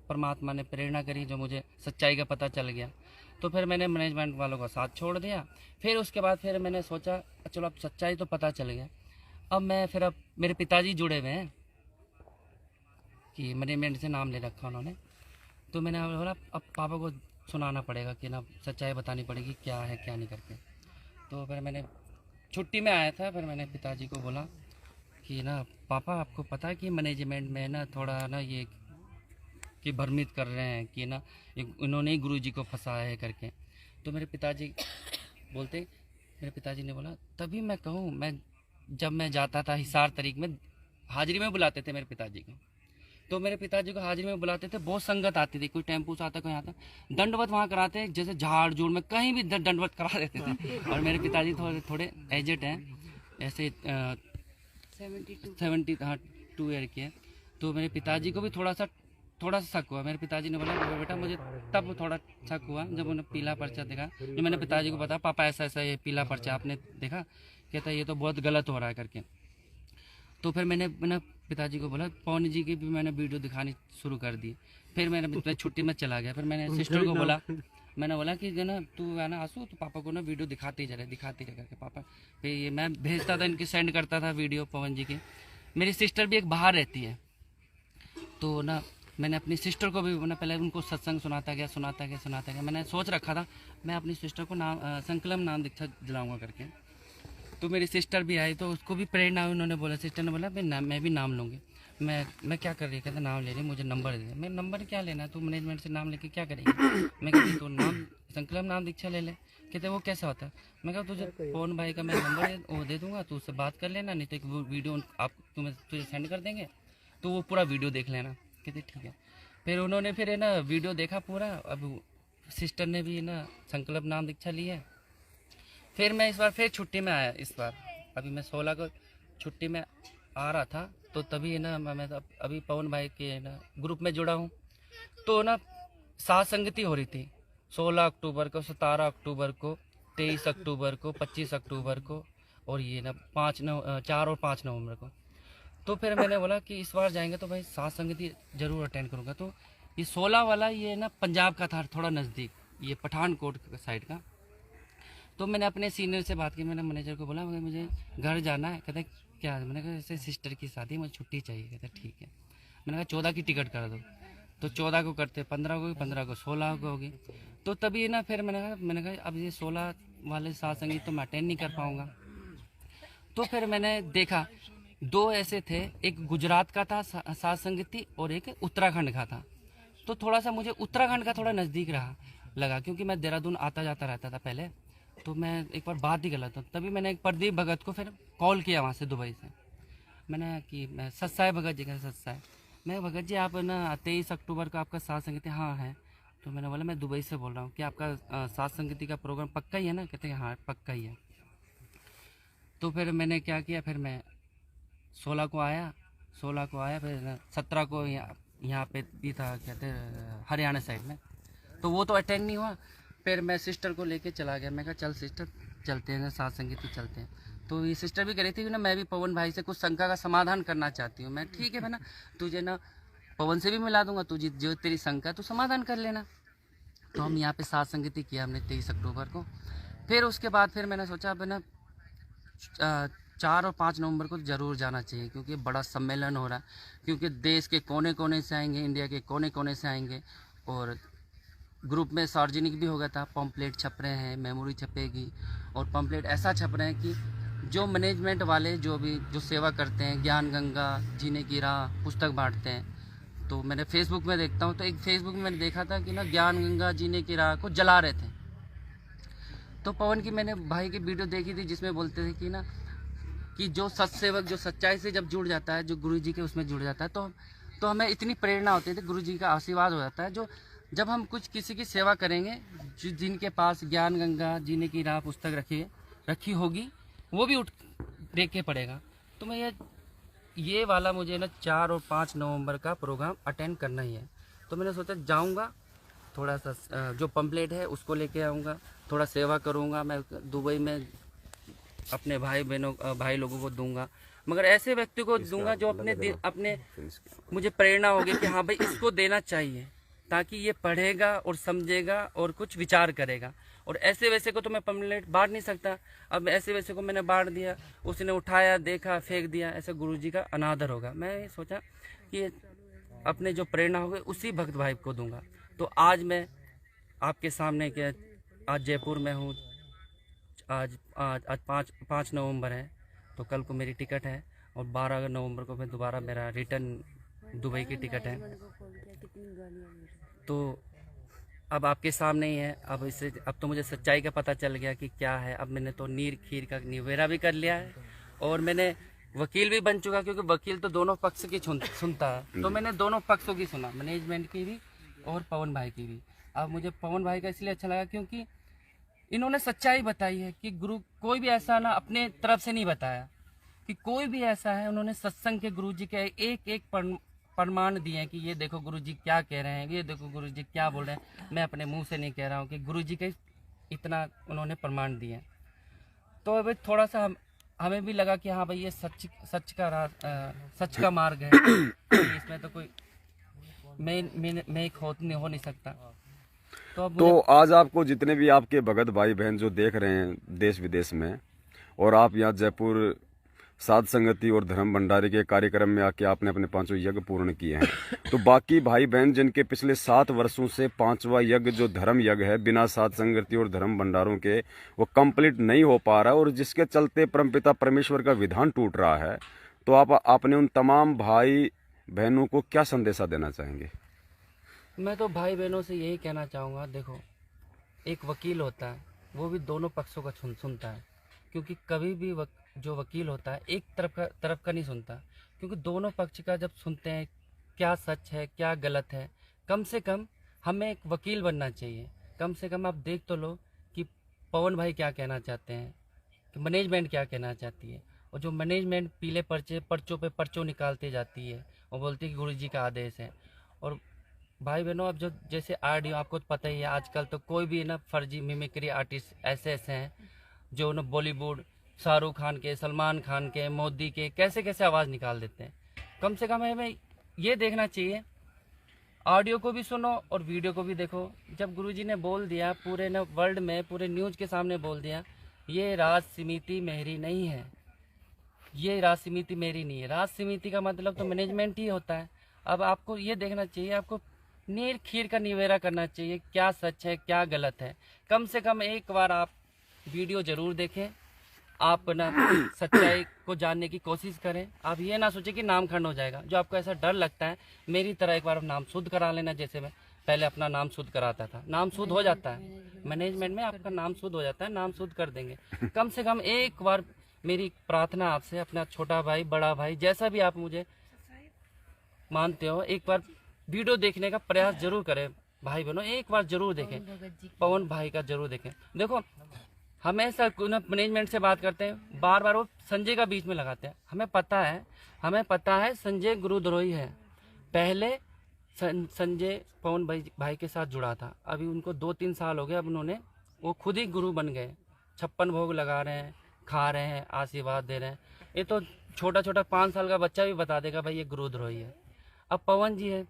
परमात्मा ने प्रेरणा करी, जो मुझे सच्चाई का पता चल गया। तो फिर मैंने मैनेजमेंट वालों का साथ छोड़ दिया। फिर उसके बाद फिर मैंने सोचा चलो अब सच्चाई तो पता चल गया, अब मेरे पिताजी जुड़े हुए हैं कि मैनेजमेंट से नाम ले रखा उन्होंने। तो मैंने बोला अब पापा को सुनाना पड़ेगा कि ना सच्चाई बतानी पड़ेगी क्या है क्या नहीं करके। तो फिर मैंने छुट्टी में आया था, फिर मैंने पिताजी को बोला कि ना पापा आपको पता है कि मैनेजमेंट में ना थोड़ा ना ये कि भ्रमित कर रहे हैं कि ना इन्होंने ही गुरुजी को फंसाया है करके। तो मेरे पिताजी ने बोला तभी मैं कहूँ, जब मैं जाता था हिसार तरीक में हाजिरी में बुलाते थे मेरे पिताजी को। तो मेरे पिताजी को हाजिरी में बुलाते थे, बहुत संगत आती थी, कोई टेम्पू से आता कोई आता, दंडवत वहाँ कराते जैसे झाड़ झूड़ में कहीं भी दंडवत करा देते थे। और मेरे पिताजी थोड़े एजेड हैं, ऐसे 72 ईयर के। तो मेरे पिताजी को भी थोड़ा सा शक हुआ। मेरे पिताजी ने बोला बेटा मुझे तब थोड़ा शक हुआ जब उन्होंने पीला पर्चा देखा। जो मैंने पिताजी को बताया पापा ऐसा ये पीला पर्चा आपने देखा, कहता ये तो बहुत गलत हो रहा है करके। तो फिर मैंने पिताजी को बोला, पवन जी की भी मैंने वीडियो दिखानी शुरू कर दी। फिर मैं छुट्टी में चला गया। फिर मैंने सिस्टर को बोला, मैंने बोला कि जो ना तू है ना आंसू तो पापा को ना वीडियो दिखाते रहे करके पापा। फिर ये मैं भेजता था, इनकी सेंड करता था वीडियो पवन जी की। मेरी सिस्टर भी एक बाहर रहती है, तो ना मैंने अपनी सिस्टर को भी पहले उनको सत्संग सुनाता गया। मैंने सोच रखा था मैं अपनी सिस्टर को संकलम नाम दीक्षा दिलाऊंगा करके। तो मेरी सिस्टर भी आई, तो उसको भी प्रेरणा हुई। उन्होंने बोला, सिस्टर ने बोला मैं भी नाम लूँगी। मैं क्या कर रही है, कहते नाम ले रही, मुझे नंबर दे। मैं नंबर क्या लेना, तू मैनेजमेंट से नाम लेके क्या करेगी। मैं कहती तो नाम संकलम नाम दीक्षा ले ले। कहते वो कैसा होता है। मैं कहा तुझे पवन भाई का मैं नंबर दे दूँगा, तू उससे बात कर लेना, नहीं तो एक वीडियो तुझे सेंड कर देंगे, तो वो पूरा वीडियो देख लेना। कहते ठीक है। फिर उन्होंने फिर ना वीडियो देखा पूरा। अब सिस्टर ने भी ना संकल्प नाम दीक्षा ली है। फिर मैं इस बार फिर छुट्टी में आया। इस बार अभी मैं 16 को छुट्टी में आ रहा था, तो तभी ना मैं तो अभी पवन भाई के ना ग्रुप में जुड़ा हूँ। तो ना साथ संगति हो रही थी 16 अक्टूबर को, 17 अक्टूबर को, 23 अक्टूबर को, 25 अक्टूबर को, और ये ना 4 और 5 नवंबर को। तो फिर मैंने बोला कि इस बार जाएंगे तो भाई साथ संगति जरूर अटेंड करूँगा। तो ये 16 वाला ये ना पंजाब का था, थोड़ा नज़दीक, ये पठानकोट साइड का। तो मैंने अपने सीनियर से बात की, मैंने मैनेजर को बोला मुझे घर जाना है। कहते क्या। मैंने कहा जैसे सिस्टर की शादी, मुझे छुट्टी चाहिए। कहते ठीक है। मैंने कहा 14 की टिकट कर दो। तो 14 को करते, 15 को, 15 को 16 को होगी। तो तभी ना फिर मैंने कहा अब ये 16 वाले साथ संगीत तो मैं अटेंड नहीं कर पाऊँगा। तो फिर मैंने देखा 2 ऐसे थे, एक गुजरात का था साथ संगीती और एक उत्तराखंड का था। तो थोड़ा सा मुझे उत्तराखंड का थोड़ा नज़दीक लगा, क्योंकि मैं देहरादून आता जाता रहता था पहले, तो मैं एक बार बात ही कर लेता हूँ। तभी मैंने एक प्रदीप भगत को फिर कॉल किया वहाँ से, दुबई से। मैंने कि मैं सत्साई भगत जी का सत्साई, मैं भगत जी आप ना 23 अक्टूबर को आपका साथ संगीति हाँ है। तो मैंने बोला मैं दुबई से बोल रहा हूँ कि आपका साथ संगीति का प्रोग्राम पक्का ही है ना? कहते हैं हाँ पक्का ही है। तो फिर मैंने क्या किया, फिर मैं 16 को आया, फिर 17 को यहाँ पे भी था, कहते हरियाणा साइड में, तो वो तो अटेंड नहीं हुआ। फिर मैं सिस्टर को लेके चला गया, मैं कहा चल सिस्टर चलते हैं साथ संगीत चलते हैं। तो ये सिस्टर भी कह रही थी ना मैं भी पवन भाई से कुछ शंका का समाधान करना चाहती हूँ। मैं ठीक है ना, तुझे ना पवन से भी मिला दूंगा, तुझे जो तेरी शंका है तो समाधान कर लेना। तो हम यहाँ पे साथ संगीत किया हमने 23 अक्टूबर को। फिर उसके बाद फिर मैंने सोचा अब ना 4 और 5 नवंबर को ज़रूर जाना चाहिए, क्योंकि बड़ा सम्मेलन हो रहा है, क्योंकि देश के कोने कोने से आएंगे, इंडिया के कोने कोने से आएंगे। और ग्रुप में सार्वजनिक भी हो गया था, पम्पलेट छप रहे हैं, मेमोरी छपेगी, और पम्पलेट ऐसा छप रहे हैं कि जो मैनेजमेंट वाले जो सेवा करते हैं, ज्ञान गंगा, जीने की राह पुस्तक बांटते हैं। तो मैंने फेसबुक में देखता हूँ, तो एक फेसबुक में मैंने देखा था कि ना ज्ञान गंगा जीने की राह को जला रहे थे। तो पवन की मैंने भाई की वीडियो देखी थी, जिसमें बोलते थे कि ना कि जो सत्सेवक जो सच्चाई से जब जुड़ जाता है, जो गुरु जी के उसमें जुड़ जाता है, तो हमें इतनी प्रेरणा होती है, गुरु जी का आशीर्वाद हो जाता है। जो जब हम कुछ किसी की सेवा करेंगे, जिनके पास ज्ञान गंगा जीने की राह पुस्तक रखी होगी, वो भी उठ देख के पड़ेगा। तो मैं ये वाला मुझे ना 4 और 5 नवंबर का प्रोग्राम अटेंड करना ही है। तो मैंने सोचा जाऊंगा, थोड़ा सा जो पम्पलेट है उसको लेके आऊँगा, थोड़ा सेवा करूँगा। मैं दुबई में अपने भाई लोगों को दूंगा, मगर ऐसे व्यक्ति को दूंगा जो अपने मुझे प्रेरणा होगी कि हाँ भाई इसको देना चाहिए, ताकि ये पढ़ेगा और समझेगा और कुछ विचार करेगा। और ऐसे वैसे को तो मैं पम्पलेट बांट नहीं सकता। अब ऐसे वैसे को मैंने बांट दिया, उसने उठाया, देखा, फेंक दिया, ऐसे गुरुजी का अनादर होगा। मैं सोचा कि अपने जो प्रेरणा होगी उसी भक्त भाई को दूंगा। तो आज मैं आपके सामने आज जयपुर में हूँ। आज 5 नवंबर है, तो कल को मेरी टिकट है, और 12 नवंबर को मैं दोबारा मेरा रिटर्न दुबई की टिकट है। तो अब आपके सामने ही है। अब तो मुझे सच्चाई का पता चल गया कि क्या है। अब मैंने तो नीर खीर का निवेरा भी कर लिया है, और मैंने वकील भी बन चुका, क्योंकि वकील तो दोनों पक्ष की सुनता है। तो मैंने दोनों पक्षों की सुना, मैनेजमेंट की भी और पवन भाई की भी। अब मुझे पवन भाई का इसलिए अच्छा लगा क्योंकि इन्होंने सच्चाई बताई है कि गुरु कोई भी ऐसा ना अपने तरफ से नहीं बताया कि कोई भी ऐसा है। उन्होंने सत्संग के गुरु जी के एक प्रमाण दिए हैं कि ये देखो गुरु जी क्या कह रहे हैं, ये देखो गुरु जी क्या बोल रहे हैं। मैं अपने मुंह से नहीं कह रहा हूँ, कि गुरु जी के इतना उन्होंने प्रमाण दिए। तो अभी थोड़ा सा हमें भी लगा कि हाँ भाई ये सच का मार्ग है, इसमें तो कोई मैं हो नहीं सकता। तो आज आपको जितने भी आपके भगत भाई बहन जो देख रहे हैं देश विदेश में, और आप यहाँ जयपुर साध संगति और धर्म भंडारी के कार्यक्रम में आके आपने अपने 5 यज्ञ पूर्ण किए हैं, तो बाकी भाई बहन जिनके पिछले 7 वर्षों से 5वां यज्ञ जो धर्म यज्ञ है बिना साध संगति और धर्म भंडारों के वो कंप्लीट नहीं हो पा रहा, और जिसके चलते परमपिता परमेश्वर का विधान टूट रहा है, तो आप अपने उन तमाम भाई बहनों को क्या संदेशा देना चाहेंगे? मैं तो भाई बहनों से यही कहना चाहूँगा, देखो एक वकील होता है, वो भी दोनों पक्षों का सुनता है, क्योंकि कभी भी जो वकील होता है एक तरफ का नहीं सुनता, क्योंकि दोनों पक्ष का जब सुनते हैं क्या सच है क्या गलत है। कम से कम हमें एक वकील बनना चाहिए। कम से कम आप देख तो लो कि पवन भाई क्या कहना चाहते हैं, कि मैनेजमेंट क्या कहना चाहती है। और जो मैनेजमेंट पीले पर्चों पे पर्चों निकालती जाती है और बोलती है कि गुरु जी का आदेश है। और भाई बहनों, अब जो जैसे ऑडियो आपको तो पता ही है, आजकल तो कोई भी ना फर्जी मिमिक्री आर्टिस्ट ऐसे हैं जो ना बॉलीवुड शाहरुख खान के, सलमान खान के, मोदी के कैसे आवाज़ निकाल देते हैं। कम से कम हमें ये देखना चाहिए, ऑडियो को भी सुनो और वीडियो को भी देखो। जब गुरुजी ने बोल दिया पूरे ना वर्ल्ड में, पूरे न्यूज़ के सामने बोल दिया, ये राज समिति मेरी नहीं है, ये राज समिति मेरी नहीं है। राज समिति का मतलब तो मैनेजमेंट ही होता है। अब आपको ये देखना चाहिए, आपको नील खीर का निवेरा करना चाहिए, क्या सच है क्या गलत है। कम से कम एक बार आप वीडियो जरूर देखें, आप ना सच्चाई को जानने की कोशिश करें। आप ये ना सोचें कि नाम खंड हो जाएगा। जो आपको ऐसा डर लगता है, मेरी तरह एक बार नाम शुद्ध करा लेना। जैसे मैं पहले अपना नाम शुद्ध कराता था, नाम शुद्ध हो जाता है, मैनेजमेंट में आपका नाम शुद्ध हो जाता है, नाम शुद्ध कर देंगे। कम से कम एक बार मेरी प्रार्थना आपसे, अपना छोटा भाई बड़ा भाई जैसा भी आप मुझे मानते हो, एक बार वीडियो देखने का प्रयास जरूर करें। भाई बहनों एक बार जरूर देखें, पवन भाई का जरूर देखें। देखो हमेशा मैनेजमेंट से बात करते हैं, बार बार वो संजय का बीच में लगाते हैं। हमें पता है संजय गुरुद्रोही है। पहले संजय पवन भाई के साथ जुड़ा था, अभी उनको 2-3 साल हो गए, अब उन्होंने वो खुद ही गुरु बन गए। 56 भोग लगा रहे हैं, खा रहे हैं, आशीर्वाद दे रहे हैं। ये तो छोटा 5 साल का बच्चा भी बता देगा भाई ये गुरुद्रोही है। अब पवन जी है,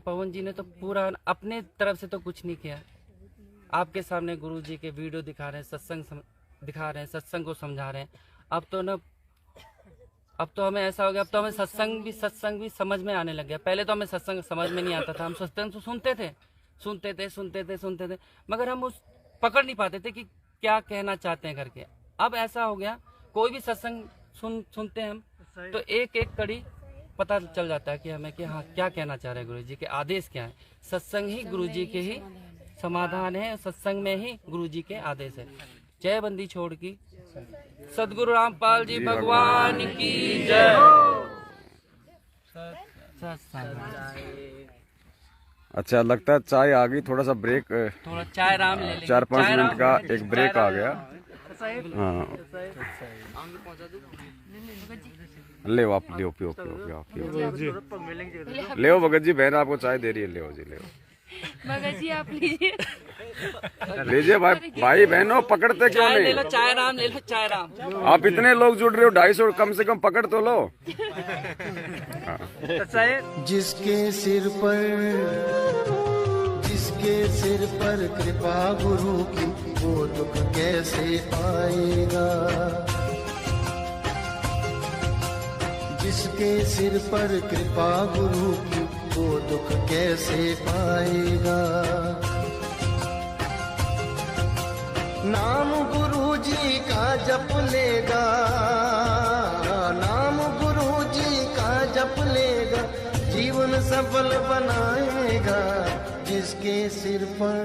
पवन जी ने तो पूरा अपने तरफ से तो कुछ नहीं किया। आपके सामने गुरु जी के वीडियो दिखा रहे हैं, सत्संग दिखा रहे हैं, सत्संग को समझा रहे हैं। अब तो हमें ऐसा हो गया, अब तो हमें सत्संग भी समझ में आने लग गया। पहले तो हमें सत्संग समझ में नहीं आता था, हम सत्संग तो सुनते थे मगर हम उस पकड़ नहीं पाते थे कि क्या कहना चाहते हैं करके। अब ऐसा हो गया, कोई भी सत्संग सुनते हैं हम तो एक कड़ी पता चल जाता है कि हमें कि हाँ क्या कहना चाह रहे हैं गुरु जी के, आदेश क्या है। सत्संग ही गुरु जी के ही समाधान है, सत्संग में ही गुरु जी के आदेश है। जय बंदी छोड़ की सदगुरु रामपाल जी भगवान की जय। अच्छा लगता है चाय आ गई, थोड़ा सा ब्रेक, थोड़ा चाय राम ले लेंगे। 4-5 मिनट का एक ब्रेक आ गया। हाँ ले आप पियो ले भगत जी, बहन आपको चाय दे रही है, ले भगत जी आप लीजिए लीजिए। भाई बहनों पकड़ते क्यों नहीं? ले लो चाय राम। आप इतने लोग जुड़ रहे हो, 250 कम से कम पकड़ तो लो। जिसके सिर पर कृपा गुरु की, वो दुख कैसे आएगा। जिसके सिर पर कृपा गुरु की, वो दुख कैसे पाएगा। नाम गुरु जी का जप लेगा, नाम गुरु जी का जप लेगा, जीवन सफल बनाएगा। जिसके सिर पर